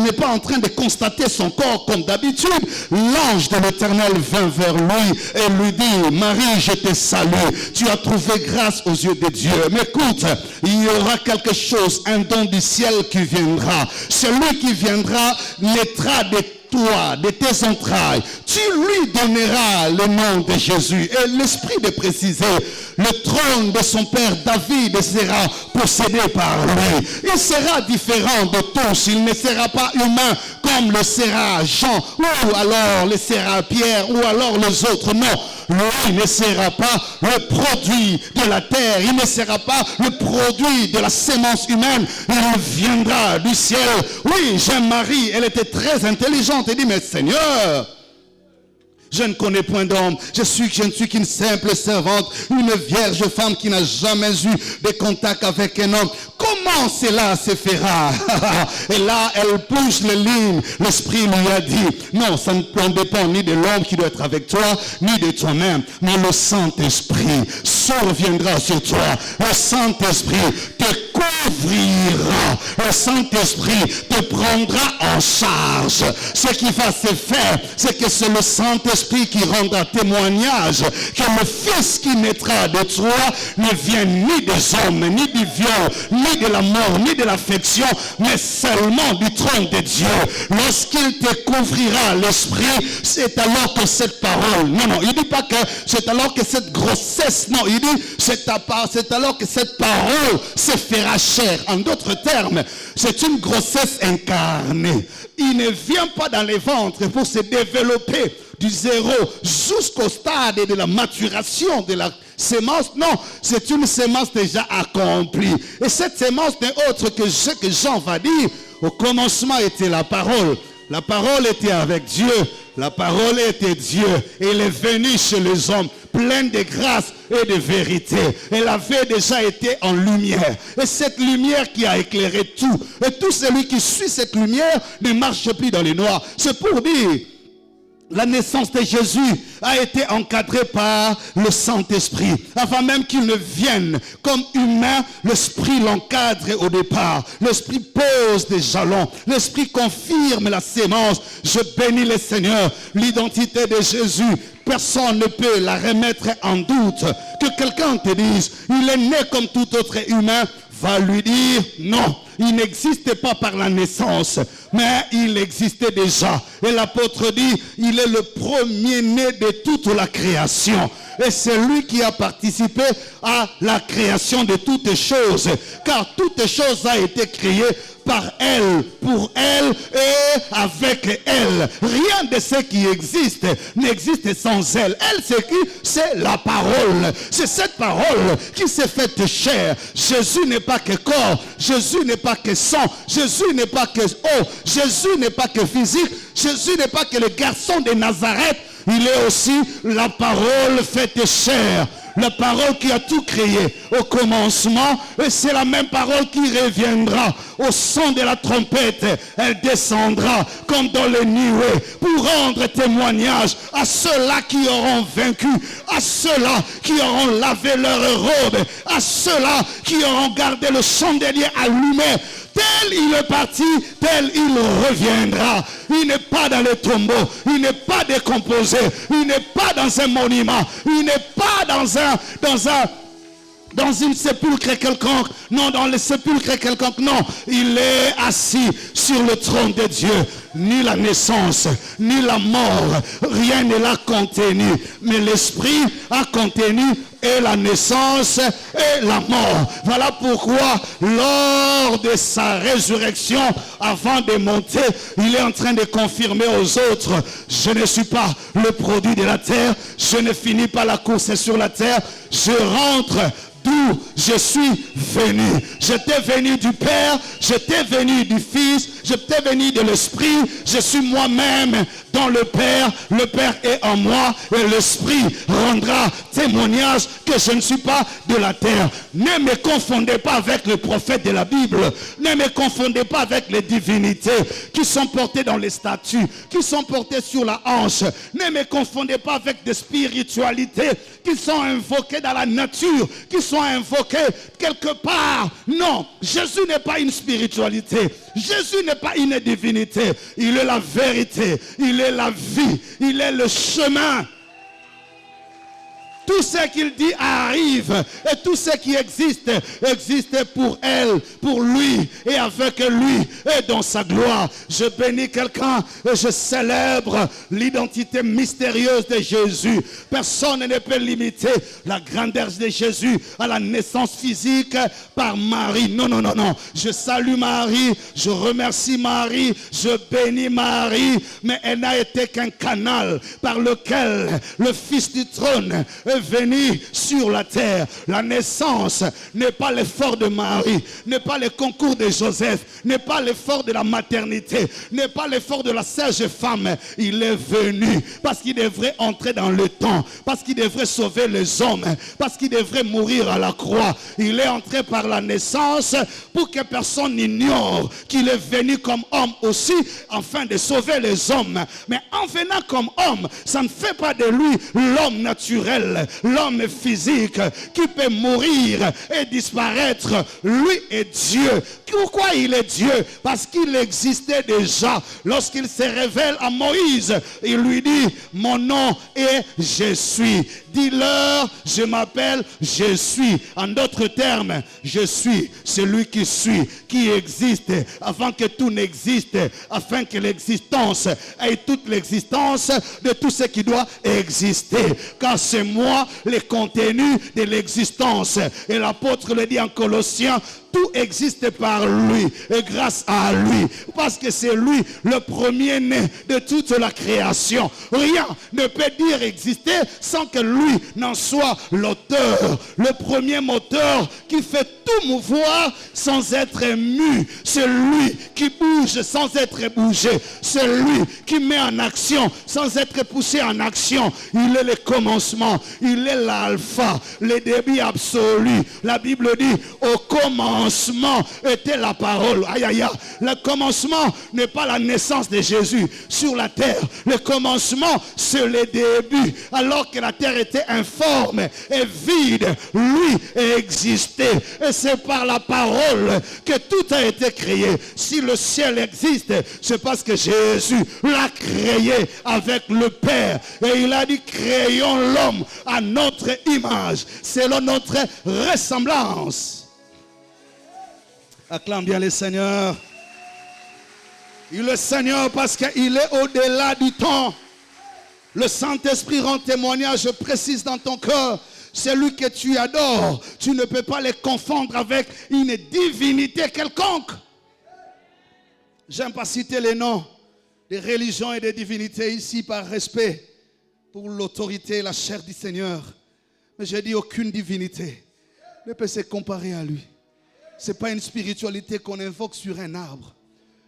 n'est pas en train de constater son corps comme d'habitude, l'ange de l'Éternel vint vers lui et lui dit: Marie, je te salue, tu as trouvé grâce aux yeux de Dieu. Mais écoute, il y aura quelque chose, un don du ciel qui viendra. Celui qui viendra naîtra de toi, de tes entrailles. Tu lui donneras le nom de Jésus. Et l'Esprit de préciser, le trône de son père David sera possédé par lui. Il sera différent de tous. Il ne sera pas humain comme le sera Jean, ou alors le sera Pierre, ou alors les autres. Non, lui ne sera pas le produit de la terre. Il ne sera pas le produit de la sémence humaine. Il viendra du ciel. Oui, j'aime Marie. Elle était très intelligente. Elle dit: mais Seigneur, je ne connais point d'homme, je ne suis qu'une simple servante, une vierge femme qui n'a jamais eu de contact avec un homme. Comment cela se fera? Et là, elle pousse les lignes. L'Esprit lui a dit: non, ça ne dépend ni de l'homme qui doit être avec toi, ni de toi-même, mais le Saint-Esprit surviendra sur toi. Le Saint-Esprit te couvrira. Le Saint-Esprit te prendra en charge. Ce qui va se faire, c'est que c'est le Saint-Esprit qui rendra témoignage que le Fils qui naîtra de toi ne vient ni des hommes, ni du viol, ni de la mort, ni de l'affection, mais seulement du trône de Dieu. Lorsqu'il te couvrira l'Esprit, c'est alors que cette parole, non, il ne dit pas que c'est alors que cette grossesse, non, il dit c'est alors que cette parole se fera chair. En d'autres termes, c'est une grossesse incarnée. Il ne vient pas dans les ventres pour se développer du zéro jusqu'au stade de la maturation de la sémence. Non, c'est une sémence déjà accomplie. Et cette sémence n'est autre que ce que Jean va dire. Au commencement était la parole. La parole était avec Dieu. La parole était Dieu. Et il est venu chez les hommes, pleine de grâce et de vérité. Elle avait déjà été en lumière. Et cette lumière qui a éclairé tout. Et tout celui qui suit cette lumière ne marche plus dans les noirs. C'est pour dire, la naissance de Jésus a été encadrée par le Saint-Esprit. Avant même qu'il ne vienne comme humain, l'Esprit l'encadre au départ. L'Esprit pose des jalons. L'Esprit confirme la sémence. Je bénis le Seigneur. L'identité de Jésus, personne ne peut la remettre en doute. Que quelqu'un te dise, il est né comme tout autre humain, va lui dire non. Il n'existait pas par la naissance, mais il existait déjà. Et l'apôtre dit, il est le premier-né de toute la création. Et c'est lui qui a participé à la création de toutes choses. Car toutes choses ont été créées par elle, pour elle et avec elle. Rien de ce qui existe n'existe sans elle. Elle, c'est qui? C'est la parole. C'est cette parole qui s'est faite chair. Jésus n'est pas que corps. Jésus n'est pas que sang. Jésus n'est pas que eau. Jésus n'est pas que physique. Jésus n'est pas que le garçon de Nazareth. Il est aussi la parole faite chair. La parole qui a tout créé au commencement, et c'est la même parole qui reviendra au son de la trompette. Elle descendra comme dans les nuées pour rendre témoignage à ceux-là qui auront vaincu, à ceux-là qui auront lavé leurs robes, à ceux-là qui auront gardé le chandelier allumé. Tel il est parti, tel il reviendra. Il n'est pas dans le tombeau, il n'est pas décomposé, il n'est pas dans un monument, il n'est pas dans dans une sépulcre quelconque, non, dans le sépulcre quelconque, non, il est assis sur le trône de Dieu. Ni la naissance, ni la mort, rien ne l'a contenu, mais l'Esprit a contenu et la naissance et la mort. Voilà pourquoi lors de sa résurrection, avant de monter, il est en train de confirmer aux autres: je ne suis pas le produit de la terre, je ne finis pas la course sur la terre, je rentre d'où je suis venu. J'étais venu du Père, j'étais venu du Fils, j'étais venu de l'Esprit, je suis moi-même dans le Père est en moi, et l'Esprit rendra témoignage que je ne suis pas de la terre. Ne me confondez pas avec les prophètes de la Bible, ne me confondez pas avec les divinités qui sont portées dans les statues, qui sont portées sur la hanche. Ne me confondez pas avec des spiritualités qui sont invoquées dans la nature, qui sont invoquées quelque part. Non, Jésus n'est pas une spiritualité, Jésus n'est pas une divinité, il est la vérité, il est la vie, il est le chemin. Tout ce qu'il dit arrive, et tout ce qui existe, existe pour elle, pour lui, et avec lui, et dans sa gloire. Je bénis quelqu'un, et je célèbre l'identité mystérieuse de Jésus. Personne ne peut limiter la grandeur de Jésus à la naissance physique par Marie. Non, non, non, non. Je salue Marie, je remercie Marie, je bénis Marie, mais elle n'a été qu'un canal par lequel le Fils du trône est venu sur la terre. La naissance n'est pas l'effort de Marie, n'est pas le concours de Joseph, n'est pas l'effort de la maternité, n'est pas l'effort de la sage femme. Il est venu parce qu'il devrait entrer dans le temps, parce qu'il devrait sauver les hommes, parce qu'il devrait mourir à la croix. Il est entré par la naissance pour que personne n'ignore qu'il est venu comme homme aussi, afin de sauver les hommes. Mais en venant comme homme, ça ne fait pas de lui l'homme naturel, l'homme physique qui peut mourir et disparaître. Lui est Dieu. Pourquoi il est Dieu? Parce qu'il existait déjà. Lorsqu'il se révèle à Moïse, il lui dit: mon nom est je suis. Dis-leur, je m'appelle je suis. En d'autres termes, je suis celui qui suit, qui existe avant que tout n'existe, afin que l'existence ait toute l'existence de tout ce qui doit exister. Car c'est moi le contenu de l'existence. Et l'apôtre le dit en Colossiens: tout existe par lui et grâce à lui, parce que c'est lui le premier-né de toute la création. Rien ne peut dire exister sans que lui n'en soit l'auteur, le premier moteur qui fait tout mouvoir sans être mu. C'est lui qui bouge sans être bougé, c'est lui qui met en action sans être poussé en action. Il est le commencement, il est l'alpha, le début absolu. La Bible dit: au commencement était la parole. Aïe aïe aïe. Le commencement n'est pas la naissance de Jésus sur la terre. Le commencement, c'est le début. Alors que la terre était informe et vide, lui existait. Et c'est par la parole que tout a été créé. Si le ciel existe, c'est parce que Jésus l'a créé avec le Père. Et il a dit: créons l'homme à notre image, selon notre ressemblance. Acclame bien le Seigneur. Il est le Seigneur parce qu'il est au-delà du temps. Le Saint-Esprit rend témoignage précis dans ton cœur. Celui que tu adores, tu ne peux pas le confondre avec une divinité quelconque. J'aime pas citer les noms des religions et des divinités ici par respect pour l'autorité et la chair du Seigneur. Mais j'ai dit: aucune divinité ne peut se comparer à lui. Ce n'est pas une spiritualité qu'on invoque sur un arbre.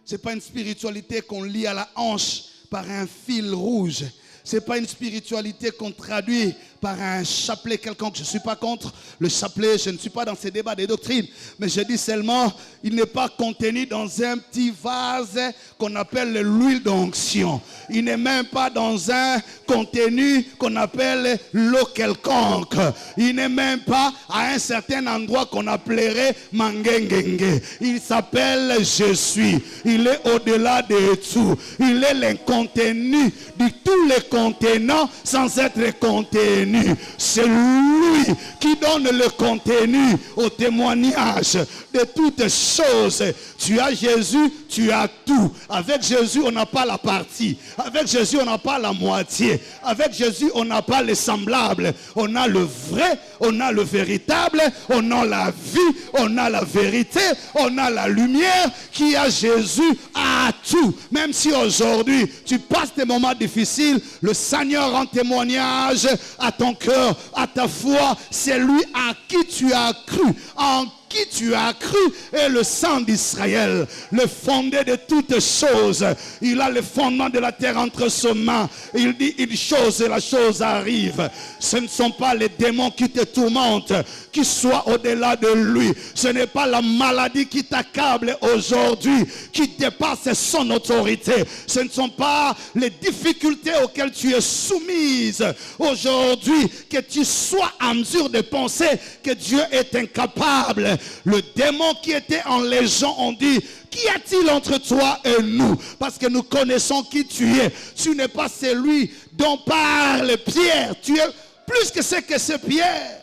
Ce n'est pas une spiritualité qu'on lie à la hanche par un fil rouge. Ce n'est pas une spiritualité qu'on traduit par un chapelet quelconque. Je ne suis pas contre le chapelet, je ne suis pas dans ces débats de doctrine. Mais je dis seulement, il n'est pas contenu dans un petit vase qu'on appelle l'huile d'onction. Il n'est même pas dans un contenu qu'on appelle l'eau quelconque. Il n'est même pas à un certain endroit qu'on appellerait mangengenge. Il s'appelle je suis. Il est au-delà de tout. Il est le contenu de tous les contenants sans être contenu. contenu. C'est lui qui donne le contenu au témoignage de toutes choses. Tu as Jésus, tu as tout. Avec Jésus, on n'a pas la partie. Avec Jésus, on n'a pas la moitié. Avec Jésus, on n'a pas les semblables. On a le vrai, on a le véritable, on a la vie, on a la vérité, on a la lumière. Qui a Jésus a tout. Même si aujourd'hui, tu passes des moments difficiles, le Seigneur rend témoignage à ton cœur, à ta foi. C'est lui à qui tu as cru, en qui tu as cru, est le sang d'Israël, le fondé de toutes choses. Il a le fondement de la terre entre ses mains. Il dit une chose et la chose arrive. Ce ne sont pas les démons qui te tourmentent, qui soient au-delà de lui. Ce n'est pas la maladie qui t'accable aujourd'hui, qui dépasse son autorité. Ce ne sont pas les difficultés auxquelles tu es soumise aujourd'hui, que tu sois en mesure de penser que Dieu est incapable. Le démon qui était en légion, on dit, qu'y a-t-il entre toi et nous? Parce que nous connaissons qui tu es. Tu n'es pas celui dont parle Pierre. Tu es plus que ce Pierre.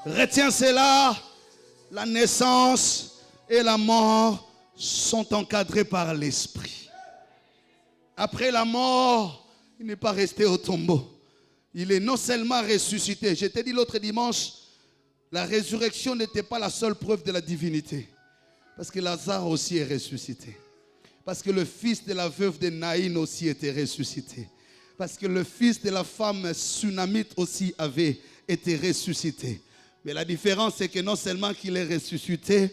Retiens cela, la naissance et la mort sont encadrées par l'esprit. Après la mort, il n'est pas resté au tombeau. Il est non seulement ressuscité. Je t'ai dit l'autre dimanche, la résurrection n'était pas la seule preuve de la divinité. Parce que Lazare aussi est ressuscité. Parce que le fils de la veuve de Naïn aussi était ressuscité. Parce que le fils de la femme Sunamite aussi avait été ressuscité. Mais la différence, c'est que non seulement qu'il est ressuscité,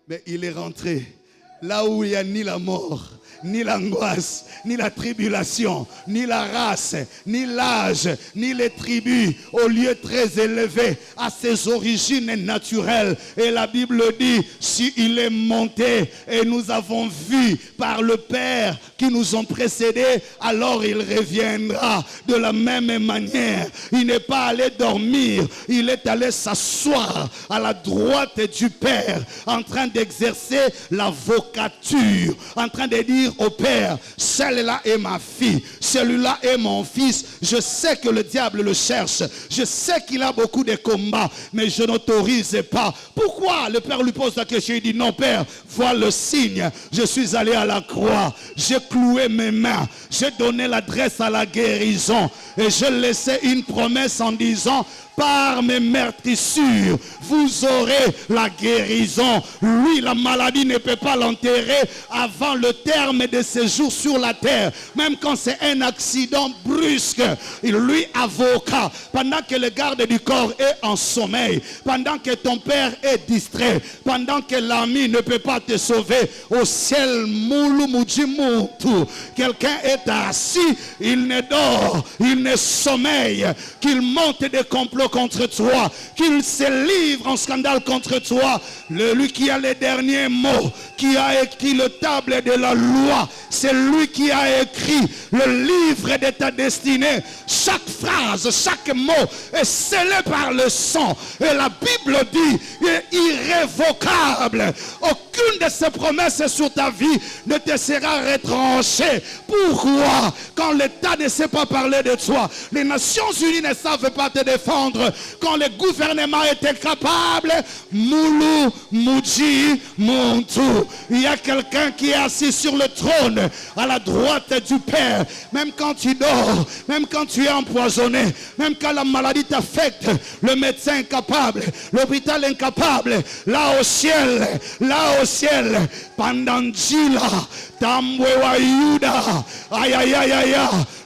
mais il est rentré là où il n'y a ni la mort, ni l'angoisse, ni la tribulation, ni la race, ni l'âge, ni les tribus, au lieu très élevé, à ses origines naturelles. Et la Bible dit, si il est monté et nous avons vu par le Père qui nous ont précédés, alors il reviendra de la même manière. Il n'est pas allé dormir, il est allé s'asseoir à la droite du Père, en train d'exercer la vocation, en train de dire au Père, celle-là est ma fille, celui-là est mon fils. Je sais que le diable le cherche, je sais qu'il a beaucoup de combats, mais je n'autorise pas. Pourquoi? Le Père lui pose la question, il dit, non Père, vois le signe, je suis allé à la croix, j'ai cloué mes mains, j'ai donné l'adresse à la guérison, et je laissais une promesse en disant, par mes meurtrissures, vous aurez la guérison. Lui, la maladie ne peut pas l'enterrer avant le terme de ses jours sur la terre. Même quand c'est un accident brusque, lui, avocat, pendant que le garde du corps est en sommeil, pendant que ton père est distrait, pendant que l'ami ne peut pas te sauver, au ciel, quelqu'un est assis, il ne dort, il ne sommeille, qu'il monte des complots contre toi, qu'il se livre en scandale contre toi. Lui qui a les derniers mots, qui a écrit le table de la loi, c'est lui qui a écrit le livre de ta destinée. Chaque phrase, chaque mot est scellé par le sang, et la Bible dit, il est irrévocable. Aucune de ces promesses sur ta vie ne te sera retranchée. Pourquoi? Quand l'État ne sait pas parler de toi, les Nations Unies ne savent pas te défendre, quand le gouvernement est incapable, Moulou, Moudji, Montou, il y a quelqu'un qui est assis sur le trône à la droite du Père. Même quand tu dors, même quand tu es empoisonné, même quand la maladie t'affecte, le médecin incapable, l'hôpital incapable, là au ciel, pendant Djila, Tambwewa Yuda, aïe aïe aïe aïe,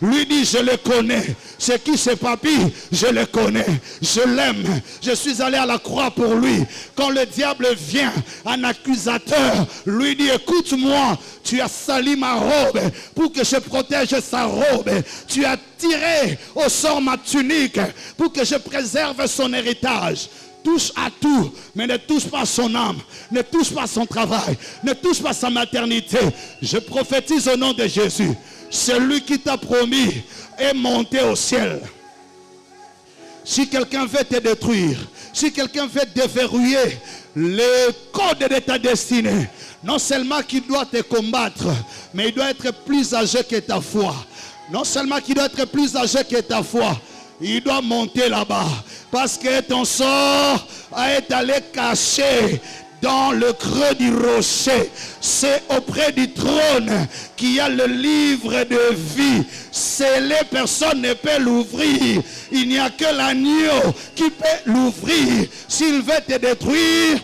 lui dit, je le connais. C'est qui ce papy? Je le connais, je l'aime, je suis allé à la croix pour lui. Quand le diable vient, un accusateur, lui dit, écoute-moi, tu as sali ma robe pour que je protège sa robe. Tu as tiré au sort ma tunique pour que je préserve son héritage. Touche à tout, mais ne touche pas son âme, ne touche pas son travail, ne touche pas sa maternité. Je prophétise au nom de Jésus, celui qui t'a promis est monté au ciel. Si quelqu'un veut te détruire, si quelqu'un veut déverrouiller le code de ta destinée, non seulement qu'il doit te combattre, mais il doit être plus âgé que ta foi. Non seulement qu'il doit être plus âgé que ta foi, il doit monter là-bas. Parce que ton sort est allé cacher dans le creux du rocher. C'est auprès du trône qu'il y a le livre de vie. Scellé, personne ne peut l'ouvrir. Il n'y a que l'agneau qui peut l'ouvrir. S'il veut te détruire,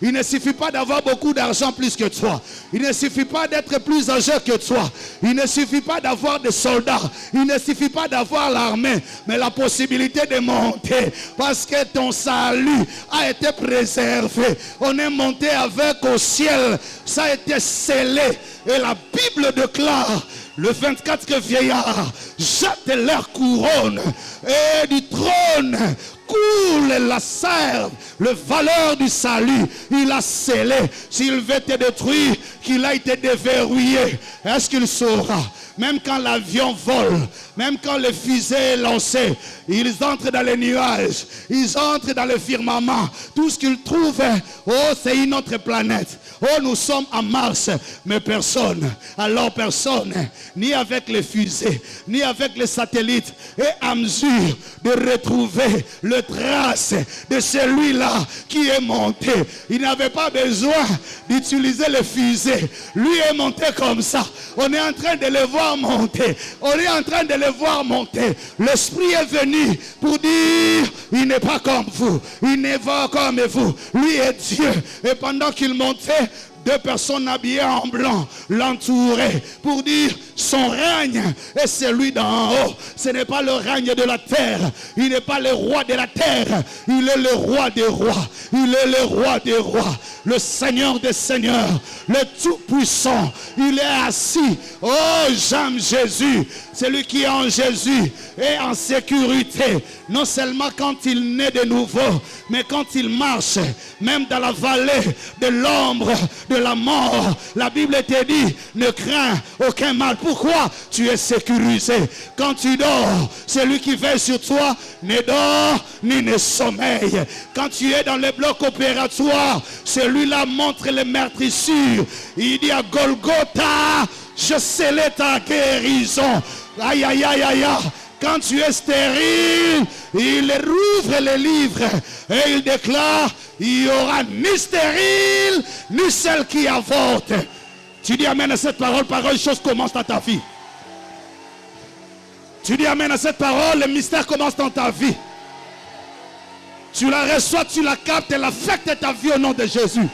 il ne suffit pas d'avoir beaucoup d'argent plus que toi. Il ne suffit pas d'être plus âgé que toi. Il ne suffit pas d'avoir des soldats. Il ne suffit pas d'avoir l'armée. Mais la possibilité de monter. Parce que ton salut a été préservé. On est monté avec au ciel. Ça a été scellé. Et la Bible déclare, le 24 que vieillards jettent leur couronne. Et du trône coule la sève, le valeur du salut. Il a scellé. S'il veut te détruire, qu'il a été déverrouillé. Est-ce qu'il saura? Même quand l'avion vole, même quand le fusée est lancé, ils entrent dans les nuages, ils entrent dans le firmament. Tout ce qu'ils trouvent, c'est une autre planète. Nous sommes en Mars, mais personne, alors personne, ni avec les fusées, ni avec les satellites, est à mesure de retrouver le trace de celui-là qui est monté. Il n'avait pas besoin d'utiliser les fusées. Lui est monté comme ça. On est en train de le voir monter. On est en train de le voir monter. L'Esprit est venu pour dire, il n'est pas comme vous. Il n'est pas comme vous. Lui est Dieu. Et pendant qu'il montait, deux personnes habillées en blanc l'entouraient pour dire son règne est celui d'en haut. Ce n'est pas le règne de la terre. Il n'est pas le roi de la terre. Il est le roi des rois. Il est le roi des rois. Le Seigneur des seigneurs. Le Tout-Puissant. Il est assis. Oh, j'aime Jésus. Celui qui est en Jésus est en sécurité. Non seulement quand il naît de nouveau, mais quand il marche, même dans la vallée de l'ombre de la mort, la Bible te dit, ne crains aucun mal. Pourquoi? Tu es sécurisé. Quand tu dors, celui qui veille sur toi ne dort ni ne sommeille. Quand tu es dans le bloc opératoire, celui-là montre les meurtrissures. Il dit à Golgotha, je scellais ta guérison. Aïe, aïe, aïe, aïe, aïe. Quand tu es stérile, il rouvre les livres et il déclare, il n'y aura ni stérile, ni celle qui avorte. Tu dis amen à cette parole, chose commence dans ta vie. Tu dis amen à cette parole, le mystère commence dans ta vie. Tu la reçois, tu la captes, elle affecte ta vie au nom de Jésus.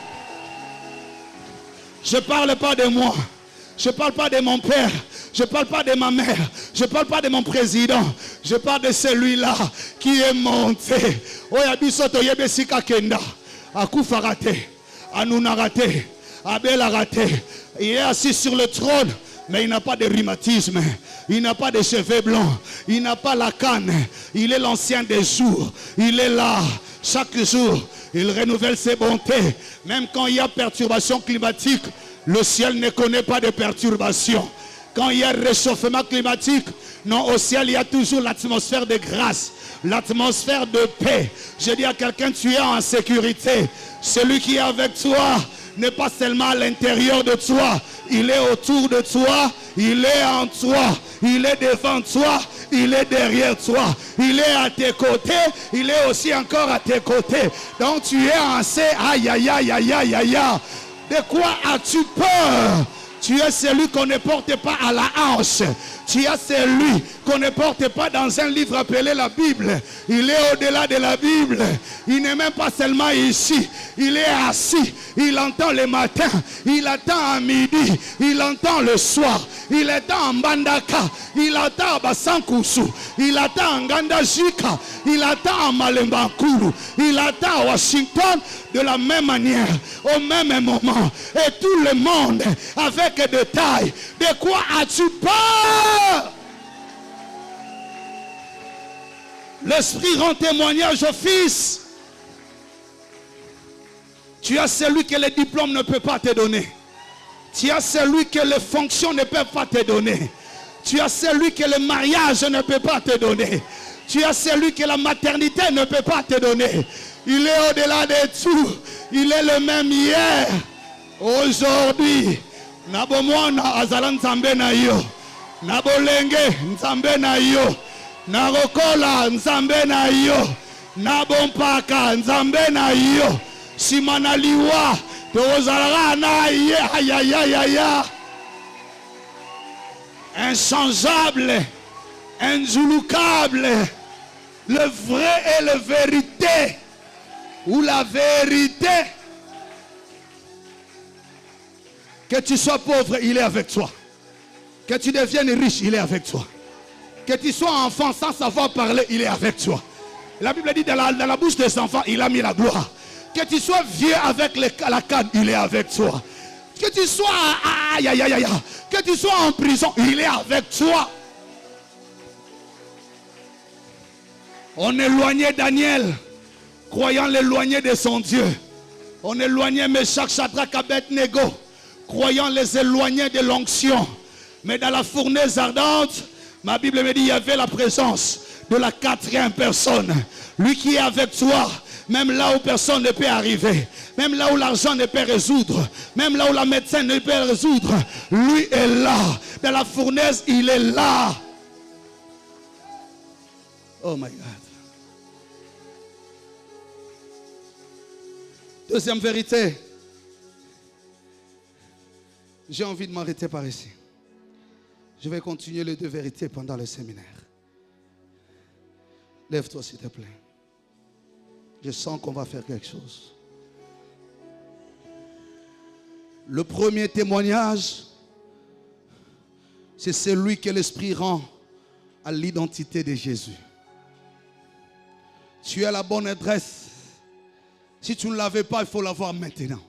Je ne parle pas de moi. Je ne parle pas de mon père. Je ne parle pas de ma mère. Je ne parle pas de mon président. Je parle de celui-là qui est monté. Oyabisoto yebesika kenda. Akufa raté. Anouna raté. Abel a raté. Il est assis sur le trône. Mais il n'a pas de rhumatisme. Il n'a pas de cheveux blancs. Il n'a pas la canne. Il est l'ancien des jours. Il est là. Chaque jour, il renouvelle ses bontés. Même quand il y a perturbation climatique, le ciel ne connaît pas de perturbation. Quand il y a réchauffement climatique, non, au ciel, il y a toujours l'atmosphère de grâce, l'atmosphère de paix. Je dis à quelqu'un, tu es en sécurité. Celui qui est avec toi n'est pas seulement à l'intérieur de toi, il est autour de toi, il est en toi, il est devant toi, il est derrière toi, il est à tes côtés, il est aussi encore à tes côtés. Donc tu es en C, aïe, aïe, aïe, aïe, aïe, aïe. De quoi as-tu peur? Tu es celui qu'on ne porte pas à la hanche. Tu es celui qu'on ne porte pas dans un livre appelé la Bible. Il est au-delà de la Bible. Il n'est même pas seulement ici. Il est assis. Il entend le matin. Il attend à midi. Il entend le soir. Il attend en Bandaka. Il attend à Basankusu. Il attend en Gandajika. Il attend en Malembankuru. Il attend à Washington de la même manière, au même moment. Et tout le monde avec des tailles. De quoi as-tu peur? L'Esprit rend témoignage au Fils. Tu as celui que le diplôme ne peut pas te donner. Tu as celui que les fonctions ne peuvent pas te donner. Tu as celui que le mariage ne peut pas te donner. Tu as celui que la maternité ne peut pas te donner. Il est au-delà de tout. Il est le même hier, aujourd'hui. Nabomwana azalan zambe na yo. Na bolenge nzambe na yo. Na rokola nzambe na yo. Na bompaka nzambe na yo. Simana liwa tozalaka na ye ayayayaya. Inchangeable, injouloukable, le vrai et la vérité, ou la vérité. Que tu sois pauvre, il est avec toi. Que tu deviennes riche, il est avec toi. Que tu sois enfant sans savoir parler, il est avec toi. La Bible dit dans la bouche des enfants, il a mis la gloire. Que tu sois vieux avec la canne, il est avec toi. Que tu sois que tu sois en prison, il est avec toi. On éloignait Daniel, croyant l'éloigner de son Dieu. On éloignait Meshach, Shadrach, Abednego, croyant les éloigner de l'onction. Mais dans la fournaise ardente, ma Bible me dit il y avait la présence de la quatrième personne. Lui qui est avec toi, même là où personne ne peut arriver, même là où l'argent ne peut résoudre, même là où la médecin ne peut résoudre, lui est là. Dans la fournaise, il est là. Oh my God. Deuxième vérité. J'ai envie de m'arrêter par ici. Je vais continuer les deux vérités pendant le séminaire. Lève-toi s'il te plaît. Je sens qu'on va faire quelque chose. Le premier témoignage, c'est celui que l'Esprit rend à l'identité de Jésus. Tu as la bonne adresse. Si tu ne l'avais pas, il faut l'avoir maintenant.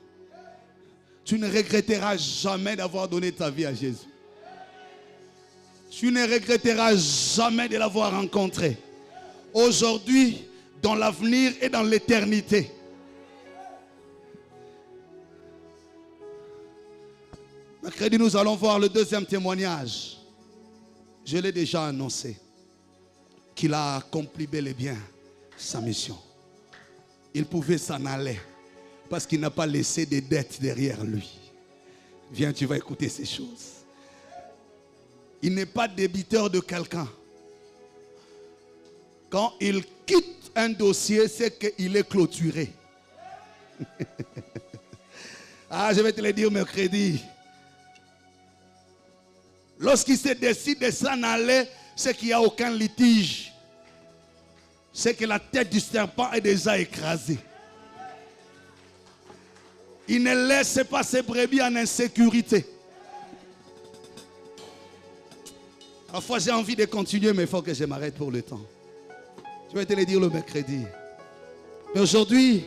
Tu ne regretteras jamais d'avoir donné ta vie à Jésus. Tu ne regretteras jamais de l'avoir rencontré. Aujourd'hui, dans l'avenir et dans l'éternité. Mercredi, nous allons voir le deuxième témoignage. Je l'ai déjà annoncé. Qu'il a accompli bel et bien sa mission. Il pouvait s'en aller parce qu'il n'a pas laissé de dettes derrière lui. Viens, tu vas écouter ces choses. Il n'est pas débiteur de quelqu'un. Quand il quitte un dossier, c'est qu'il est clôturé. Ah, je vais te le dire mercredi. Lorsqu'il se décide de s'en aller, c'est qu'il n'y a aucun litige. C'est que la tête du serpent est déjà écrasée. Il ne laisse pas ses brebis en insécurité. Parfois j'ai envie de continuer, mais il faut que je m'arrête pour le temps. Je vais te le dire le mercredi. Mais aujourd'hui,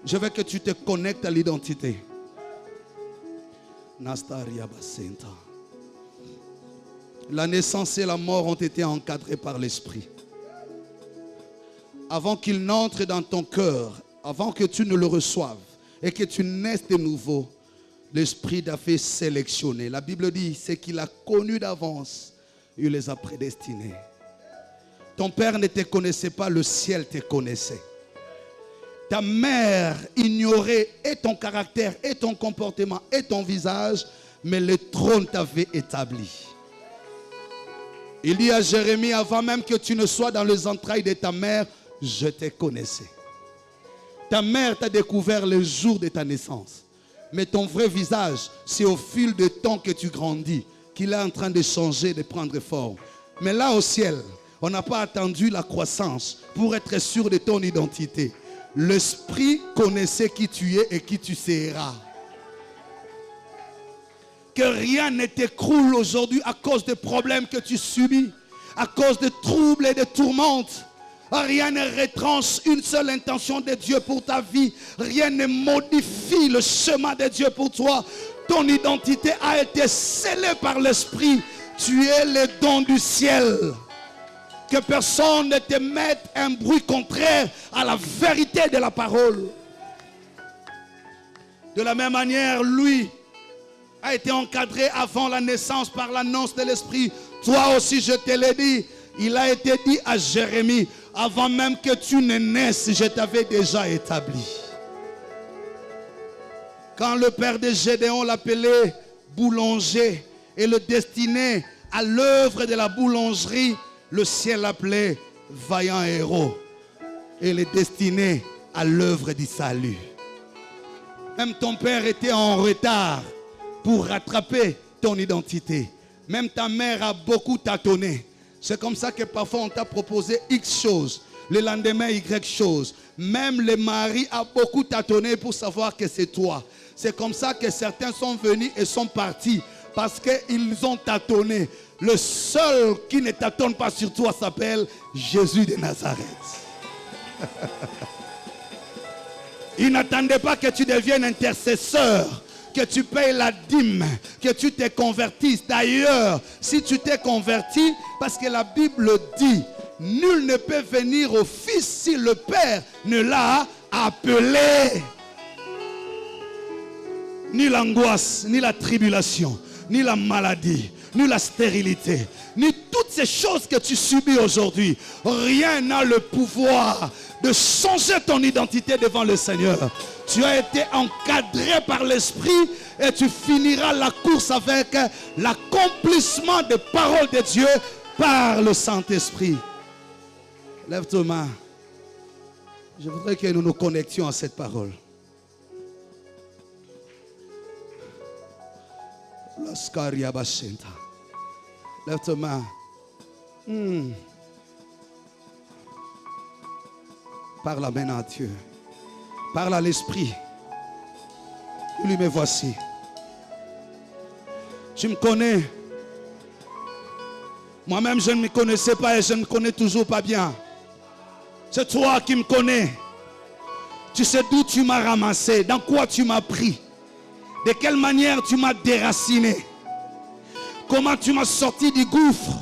je veux que tu te connectes à l'identité. Nastaria Basenta. La naissance et la mort ont été encadrées par l'Esprit. Avant qu'il n'entre dans ton cœur, avant que tu ne le reçoives et que tu naisses de nouveau, l'Esprit t'a fait sélectionner. La Bible dit, c'est qu'il a connu d'avance, il les a prédestinés. Ton père ne te connaissait pas, le ciel te connaissait. Ta mère ignorait et ton caractère, et ton comportement, et ton visage, mais le trône t'avait établi. Il dit à Jérémie, avant même que tu ne sois dans les entrailles de ta mère, je te connaissais. Ta mère t'a découvert le jour de ta naissance. Mais ton vrai visage, c'est au fil du temps que tu grandis, qu'il est en train de changer, de prendre forme. Mais là au ciel, on n'a pas attendu la croissance pour être sûr de ton identité. L'Esprit connaissait qui tu es et qui tu seras. Que rien ne t'écroule aujourd'hui à cause des problèmes que tu subis, à cause de troubles et de tourmentes. Rien ne retranche une seule intention de Dieu pour ta vie. Rien ne modifie le chemin de Dieu pour toi. Ton identité a été scellée par l'Esprit. Tu es le don du ciel. Que personne ne te mette un bruit contraire à la vérité de la parole. De la même manière, lui a été encadré avant la naissance par l'annonce de l'Esprit. Toi aussi, je te l'ai dit. Il a été dit à Jérémie, avant même que tu ne naisses, je t'avais déjà établi. Quand le père de Gédéon l'appelait boulanger et le destinait À l'œuvre de la boulangerie, le ciel l'appelait vaillant héros. Et il est destiné à l'œuvre du salut. Même ton père était en retard pour rattraper ton identité. Même ta mère a beaucoup tâtonné. C'est comme ça que parfois on t'a proposé X choses. Le lendemain, Y chose. Même le mari a beaucoup tâtonné pour savoir que c'est toi. C'est comme ça que certains sont venus et sont partis. Parce qu'ils ont tâtonné. Le seul qui ne tâtonne pas sur toi s'appelle Jésus de Nazareth. Il n'attendait pas que tu deviennes intercesseur, que tu payes la dîme, que tu te convertisses. D'ailleurs, si tu t'es converti, parce que la Bible dit, nul ne peut venir au Fils si le Père ne l'a appelé. Ni l'angoisse, ni la tribulation, ni la maladie, ni la stérilité, ni toutes ces choses que tu subis aujourd'hui, rien n'a le pouvoir de changer ton identité devant le Seigneur. Tu as été encadré par l'Esprit et tu finiras la course avec l'accomplissement des paroles de Dieu par le Saint-Esprit. Lève tes mains. Je voudrais que nous nous connections à cette parole. Lève tes mains. Parle maintenant à Dieu. Parle à l'Esprit. Lui, me voici. Tu me connais. Moi-même, je ne me connaissais pas et je ne connais toujours pas bien. C'est toi qui me connais. Tu sais d'où tu m'as ramassé, dans quoi tu m'as pris, de quelle manière tu m'as déraciné, comment tu m'as sorti du gouffre.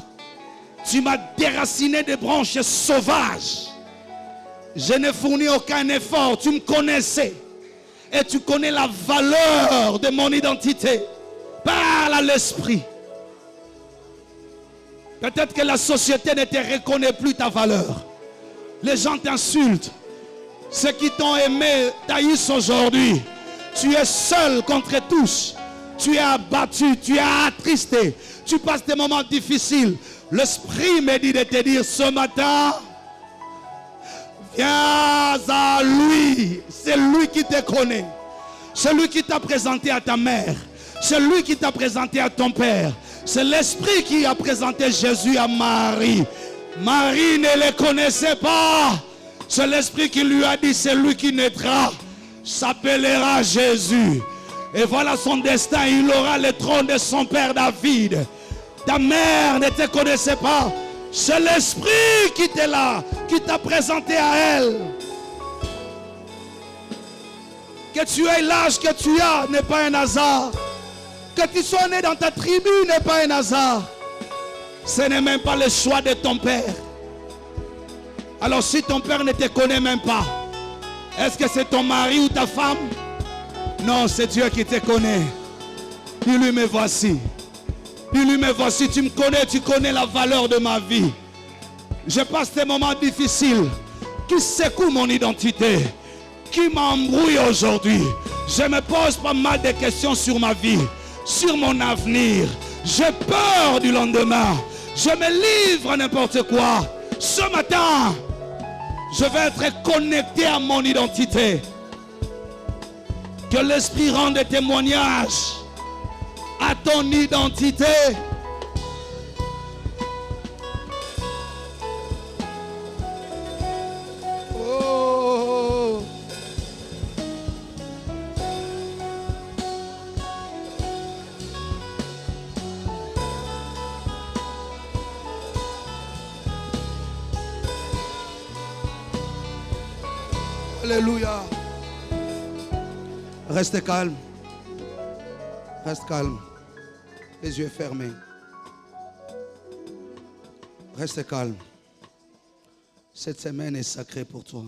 Tu m'as déraciné des branches sauvages. Je n'ai fourni aucun effort. Tu me connaissais. Et tu connais la valeur de mon identité. Parle à l'Esprit. Peut-être que la société ne te reconnaît plus ta valeur. Les gens t'insultent. Ceux qui t'ont aimé t'haïssent aujourd'hui. Tu es seul contre tous. Tu es abattu, tu es attristé. Tu passes des moments difficiles. L'Esprit me dit de te dire ce matin, viens à lui. C'est lui qui te connaît. C'est lui qui t'a présenté à ta mère. C'est lui qui t'a présenté à ton père. C'est l'Esprit qui a présenté Jésus à Marie. Marie ne le connaissait pas. C'est l'Esprit qui lui a dit, c'est lui qui naîtra, s'appellera Jésus. Et voilà son destin, il aura le trône de son père David. Ta mère ne te connaissait pas. C'est l'Esprit qui t'est là, qui t'a présenté à elle. Que tu aies l'âge que tu as n'est pas un hasard. Que tu sois né dans ta tribu n'est pas un hasard. Ce n'est même pas le choix de ton père. Alors si ton père ne te connaît même pas, est-ce que c'est ton mari ou ta femme? Non, c'est Dieu qui te connaît. Dis-lui, me voici. Dis-lui, me voici. Tu me connais, tu connais la valeur de ma vie. Je passe des moments difficiles qui secouent mon identité, qui m'embrouillent aujourd'hui. Je me pose pas mal de questions sur ma vie, sur mon avenir. J'ai peur du lendemain. Je me livre à n'importe quoi. Ce matin, je vais être connecté à mon identité. Que l'Esprit rende témoignage à ton identité. Oh. Alléluia. Reste calme. Reste calme. Les yeux fermés. Reste calme. Cette semaine est sacrée pour toi.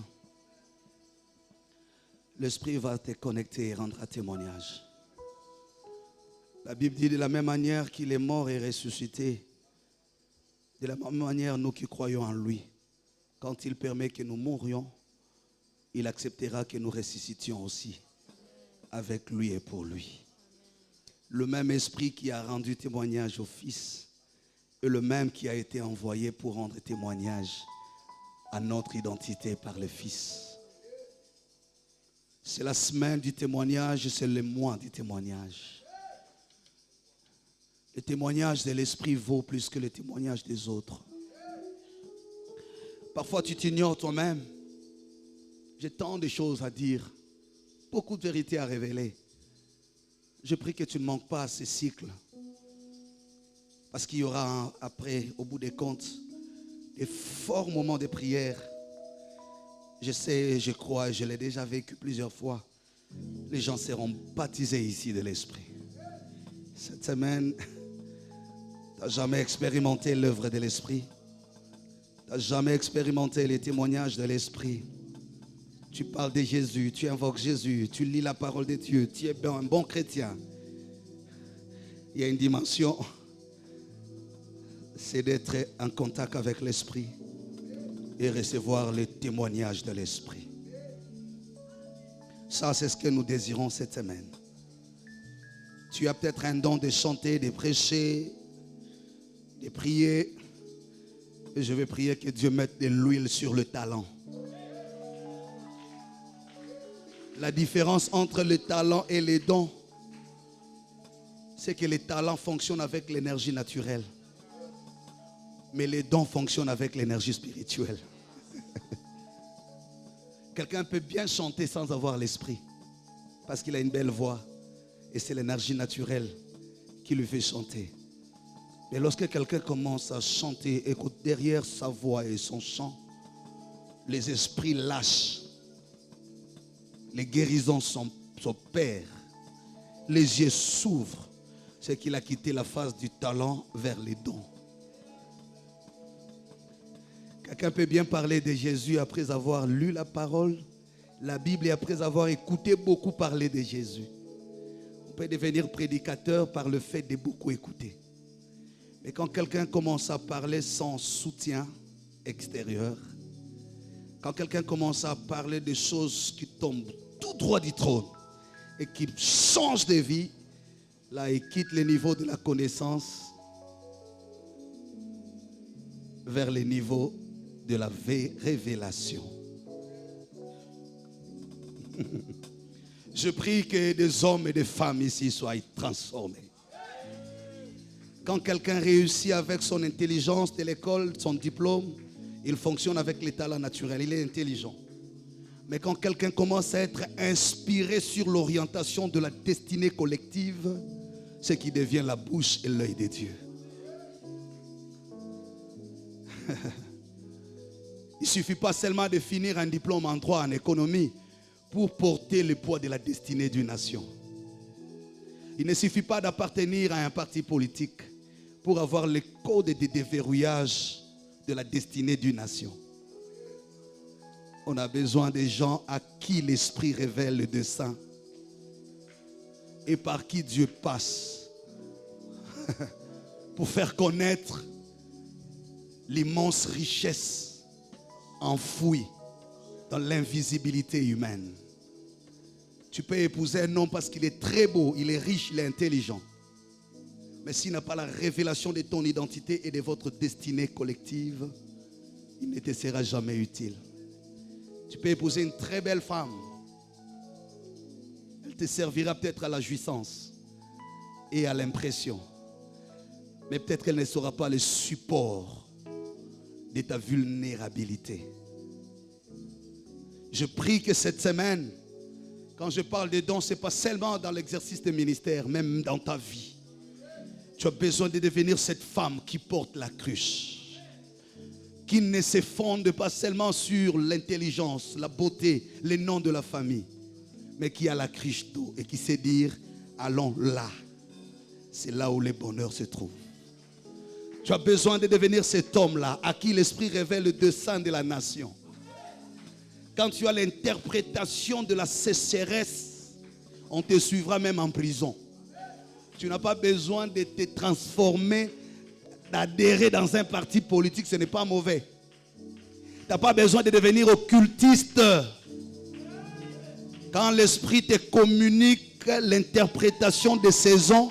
L'Esprit va te connecter et rendra témoignage. La Bible dit de la même manière qu'il est mort et ressuscité, de la même manière nous qui croyons en lui, quand il permet que nous mourions, il acceptera que nous ressuscitions aussi avec lui et pour lui. Le même esprit qui a rendu témoignage au Fils est le même qui a été envoyé pour rendre témoignage à notre identité par le Fils. C'est la semaine du témoignage, c'est le mois du témoignage. Le témoignage de l'Esprit vaut plus que le témoignage des autres. Parfois tu t'ignores toi-même. J'ai tant de choses à dire, beaucoup de vérités à révéler. Je prie que tu ne manques pas à ces cycles. Parce qu'il y aura après, au bout des comptes, des forts moments de prière. Je sais, je crois, je l'ai déjà vécu plusieurs fois. Les gens seront baptisés ici de l'Esprit. Cette semaine, tu n'as jamais expérimenté l'œuvre de l'Esprit. Tu n'as jamais expérimenté les témoignages de l'Esprit. Tu parles de Jésus, tu invoques Jésus, tu lis la parole de Dieu, tu es un bon chrétien. Il y a une dimension, c'est d'être en contact avec l'Esprit et recevoir les témoignages de l'Esprit. Ça, c'est ce que nous désirons cette semaine. Tu as peut-être un don de chanter, de prêcher, de prier. Et je vais prier que Dieu mette de l'huile sur le talent. La différence entre le talent et les dons, c'est que les talents fonctionnent avec l'énergie naturelle. Mais les dons fonctionnent avec l'énergie spirituelle. Quelqu'un peut bien chanter sans avoir l'esprit. Parce qu'il a une belle voix. Et c'est l'énergie naturelle qui lui fait chanter. Mais lorsque quelqu'un commence à chanter, écoute, derrière sa voix et son chant, les esprits lâchent. Les guérisons s'opèrent. Les yeux s'ouvrent. C'est qu'il a quitté la phase du talent vers les dons. Quelqu'un peut bien parler de Jésus après avoir lu la parole, la Bible, et après avoir écouté beaucoup parler de Jésus. On peut devenir prédicateur par le fait de beaucoup écouter. Mais quand quelqu'un commence à parler sans soutien extérieur, quand quelqu'un commence à parler des choses qui tombent tout droit du trône et qui changent de vie, là il quitte le niveau de la connaissance vers le niveau de la révélation. Je prie que des hommes et des femmes ici soient transformés. Quand quelqu'un réussit avec son intelligence de l'école, son diplôme, il fonctionne avec les talents naturels, il est intelligent. Mais quand quelqu'un commence à être inspiré sur l'orientation de la destinée collective, c'est qu'il devient la bouche et l'œil de Dieu. Il ne suffit pas seulement de finir un diplôme en droit, en économie, pour porter le poids de la destinée d'une nation. Il ne suffit pas d'appartenir à un parti politique pour avoir le code de déverrouillage de la destinée d'une nation. On a besoin des gens à qui l'Esprit révèle le dessein et par qui Dieu passe pour faire connaître l'immense richesse enfouie dans l'invisibilité humaine. Tu peux épouser un homme parce qu'il est très beau, il est riche, il est intelligent. Mais s'il n'a pas la révélation de ton identité et de votre destinée collective, il ne te sera jamais utile. Tu peux épouser une très belle femme. Elle te servira peut-être à la jouissance et à l'impression. Mais peut-être qu'elle ne sera pas le support de ta vulnérabilité. Je prie que cette semaine, quand je parle de dons, ce n'est pas seulement dans l'exercice de ministère, même dans ta vie. Tu as besoin de devenir cette femme qui porte la cruche, qui ne se fonde pas seulement sur l'intelligence, la beauté, les noms de la famille, mais qui a la cruche d'eau et qui sait dire, allons là. C'est là où le bonheur se trouve. Tu as besoin de devenir cet homme-là à qui l'Esprit révèle le dessein de la nation. Quand tu as l'interprétation de la sécheresse, on te suivra même en prison. Tu n'as pas besoin de te transformer, d'adhérer dans un parti politique, ce n'est pas mauvais. Tu n'as pas besoin de devenir occultiste. Quand l'Esprit te communique l'interprétation des saisons,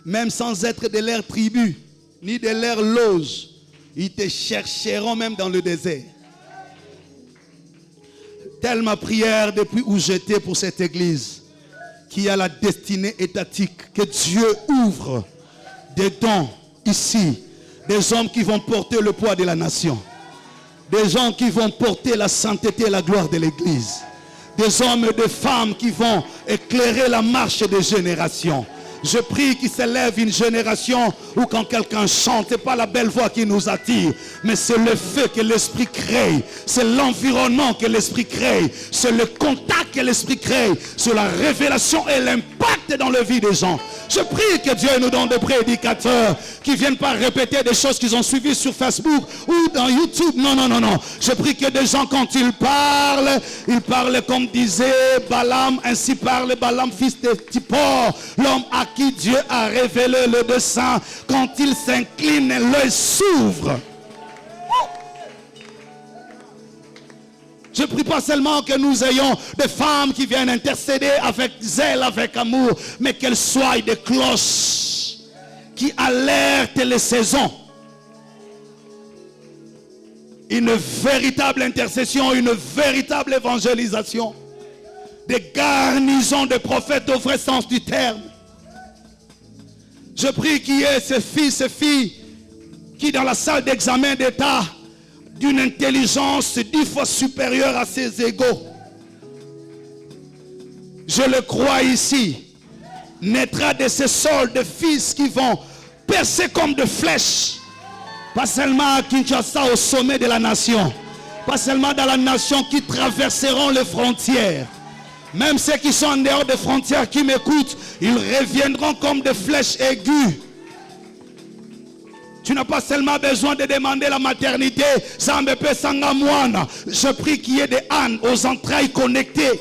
même sans être de leur tribu, ni de leur loge. Ils te chercheront même dans le désert. Telle ma prière depuis où j'étais pour cette église, qui a la destinée étatique, que Dieu ouvre des dons ici, des hommes qui vont porter le poids de la nation, des gens qui vont porter la sainteté et la gloire de l'église, des hommes et des femmes qui vont éclairer la marche des générations. Je prie qu'il s'élève une génération où quand quelqu'un chante, ce n'est pas la belle voix qui nous attire, mais c'est le fait que l'Esprit crée, c'est l'environnement que l'Esprit crée, c'est le contact que l'Esprit crée, c'est la révélation et l'impact dans la vie des gens. Je prie que Dieu nous donne des prédicateurs qui ne viennent pas répéter des choses qu'ils ont suivies sur Facebook ou dans YouTube. Non, non, non, non. Je prie que des gens, quand ils parlent comme disait Balaam, ainsi parle Balaam, fils de Zippor, l'homme à qui Dieu a révélé le dessein. Quand il s'incline, l'œil s'ouvre. Je ne prie pas seulement que nous ayons des femmes qui viennent intercéder avec zèle, avec amour, mais qu'elles soient des cloches qui alertent les saisons. Une véritable intercession, une véritable évangélisation. Des garnisons de prophètes au vrai sens du terme. Je prie qu'il y ait ces fils, ces filles qui dans la salle d'examen d'État d'une intelligence 10 fois supérieure à ses égaux. Je le crois ici. Naîtra de ces sols de fils qui vont percer comme de flèches. Pas seulement à Kinshasa, au sommet de la nation. Pas seulement dans la nation, qui traverseront les frontières. Même ceux qui sont en dehors des frontières, qui m'écoutent, ils reviendront comme des flèches aiguës. Tu n'as pas seulement besoin de demander la maternité. Je prie qu'il y ait des ânes aux entrailles connectées.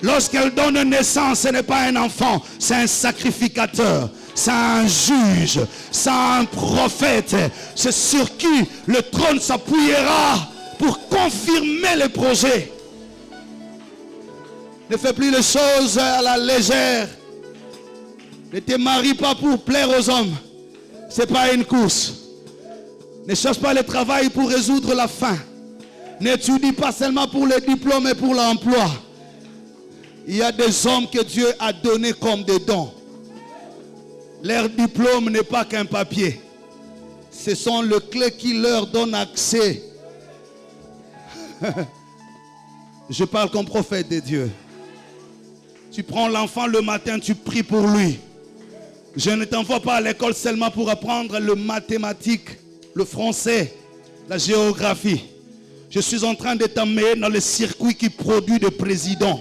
Lorsqu'elle donne naissance, ce n'est pas un enfant, c'est un sacrificateur, c'est un juge, c'est un prophète. C'est sur qui le trône s'appuiera pour confirmer les projets. Ne fais plus les choses à la légère. Ne te marie pas pour plaire aux hommes. Ce n'est pas une course. Ne cherche pas le travail pour résoudre la faim. N'étudie pas seulement pour le diplôme, mais pour l'emploi. Il y a des hommes que Dieu a donnés comme des dons. Leur diplôme n'est pas qu'un papier. Ce sont les clés qui leur donnent accès. Je parle comme prophète de Dieu. Tu prends l'enfant le matin, tu pries pour lui. Je ne t'envoie pas à l'école seulement pour apprendre le mathématique, le français, la géographie. Je suis en train de t'emmener dans le circuit qui produit des présidents.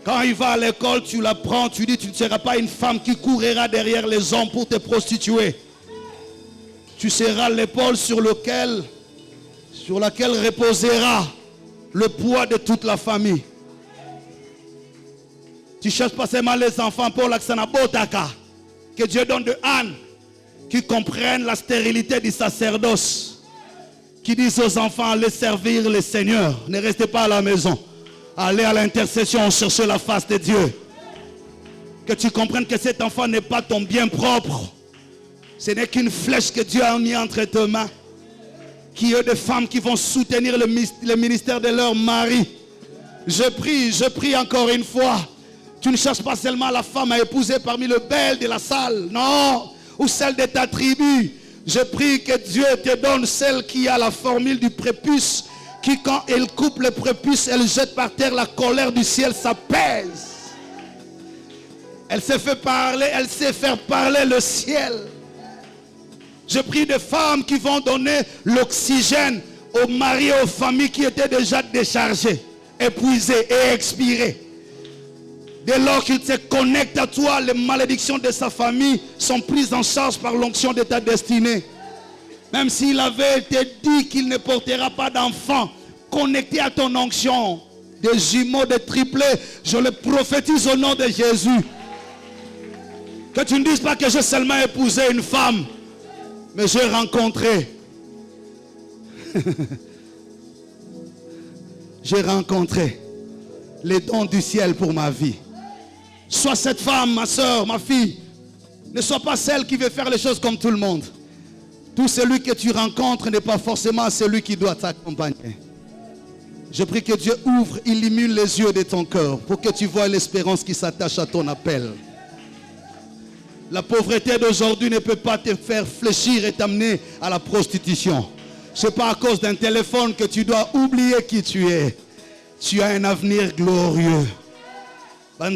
Quand il va à l'école, tu l'apprends, tu dis tu ne seras pas une femme qui courira derrière les hommes pour te prostituer. Tu seras l'épaule sur laquelle reposera le poids de toute la famille. Tu ne cherches pas seulement les enfants pour l'accent botaka. Que Dieu donne de ânes qui comprennent la stérilité du sacerdoce. Qui disent aux enfants, allez servir le Seigneur. Ne restez pas à la maison. Allez à l'intercession, chercher la face de Dieu. Que tu comprennes que cet enfant n'est pas ton bien propre. Ce n'est qu'une flèche que Dieu a mis entre tes mains. Qu'il y ait des femmes qui vont soutenir le ministère de leur mari. Je prie encore une fois. Tu ne cherches pas seulement la femme à épouser parmi le bel de la salle. Non. Ou celle de ta tribu. Je prie que Dieu te donne celle qui a la formule du prépuce. Qui quand elle coupe le prépuce, elle jette par terre la colère du ciel, s'apaise. Elle sait faire parler le ciel. Je prie des femmes qui vont donner l'oxygène aux maris et aux familles qui étaient déjà déchargés, épuisés et expirés. Dès lors qu'il se connecte à toi, les malédictions de sa famille sont prises en charge par l'onction de ta destinée. Même s'il avait été dit qu'il ne portera pas d'enfant, connecté à ton onction, des jumeaux, des triplés, je le prophétise au nom de Jésus. Que tu ne dises pas que j'ai seulement épousé une femme, mais j'ai rencontré. J'ai rencontré les dons du ciel pour ma vie. Sois cette femme, ma soeur, ma fille. Ne sois pas celle qui veut faire les choses comme tout le monde. Tout celui que tu rencontres n'est pas forcément celui qui doit t'accompagner. Je prie que Dieu ouvre, illumine les yeux de ton cœur pour que tu vois l'espérance qui s'attache à ton appel. La pauvreté d'aujourd'hui ne peut pas te faire fléchir et t'amener à la prostitution. Ce n'est pas à cause d'un téléphone que tu dois oublier qui tu es. Tu as un avenir glorieux. Il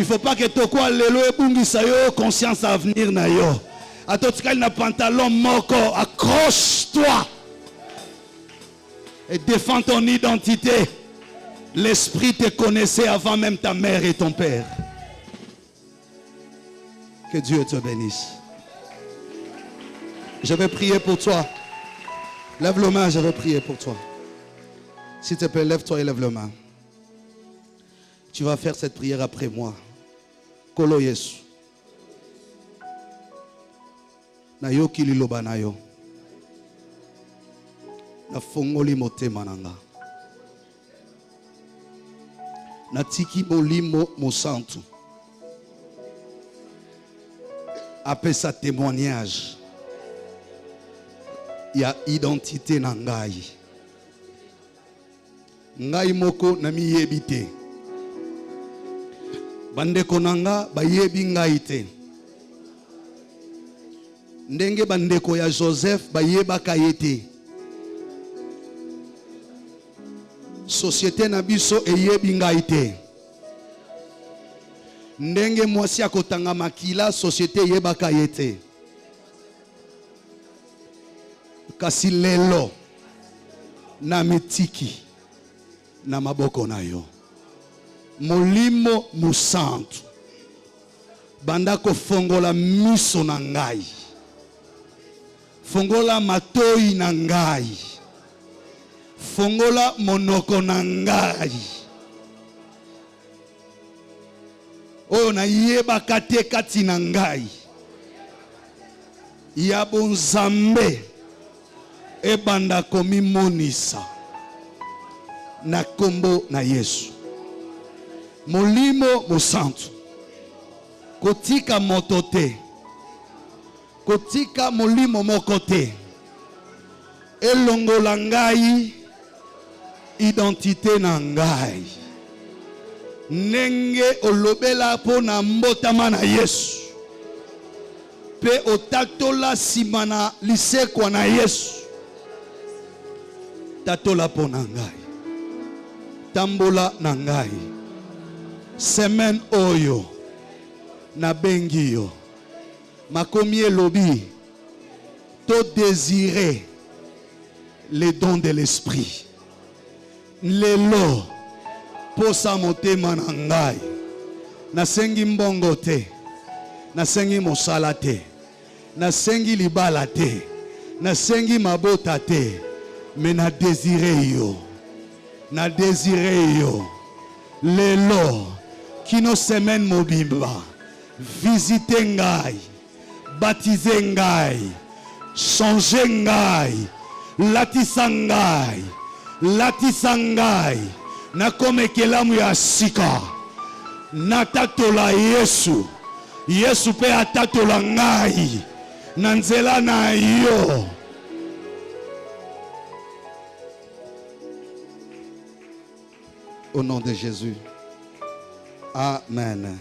ne faut pas que tu quoi lelo ebungisa yo conscience à venir na yo. Atotikali na pantalon moko, accroche-toi et défends ton identité. L'esprit te connaissait avant même ta mère et ton père. Que Dieu te bénisse. Je vais prier pour toi. Lève le main, je vais prier pour toi. S'il te plaît, lève-toi et lève le main. Tu vas faire cette prière après moi. Kolo Yesu. Na yo kililoba na yo. Na fongoli motema nanga. Na tiki molimo mosantu. Apesa témoignage. Il y a identité nangai. Ngai moko na miyebite. Bandeko nanga bayebi ngai te. Ndenge bandeko ya Joseph bayebaka ye te. Société na biso eyebi ngai te. Ndenge mwasi akotanga makila société eyebaka ye te. Kasi lelo na mitiki na maboko na yo. Molimo musantu banda ko fongola miso na ngai, fongola matoi na ngai, fongola monoko na ngai oyo na yebaka te kati na ngai ya bonzambe ebanda komimonisa na kombo na Yesu. Molimo mosantu kotika moto te, kotika molimo moko te, elongola ngai identité na ngai ndenge olobela po na mbotama na Yesu pe otatola sima na lisekwa na Yesu. Tatola po na ngai, tambola na ngai. Semaine oyo na bengi yo makomi elobi to désirer les dons de l'esprit. Lelo posa motema na ngai nasengi mbongo te, nasengi mosala te, nasengi libala te, nasengi mabota te, mais na désirer yo, na désirer yo. Lelo kino semaine mobimba visite ngai, baptize ngai, change ngai, latisa ngai, latisa ngai na komekelamu ya sika na tatola Yesu. Yesu pe atatola ngai na nzela na yo. Au nom de Jésus. Amen.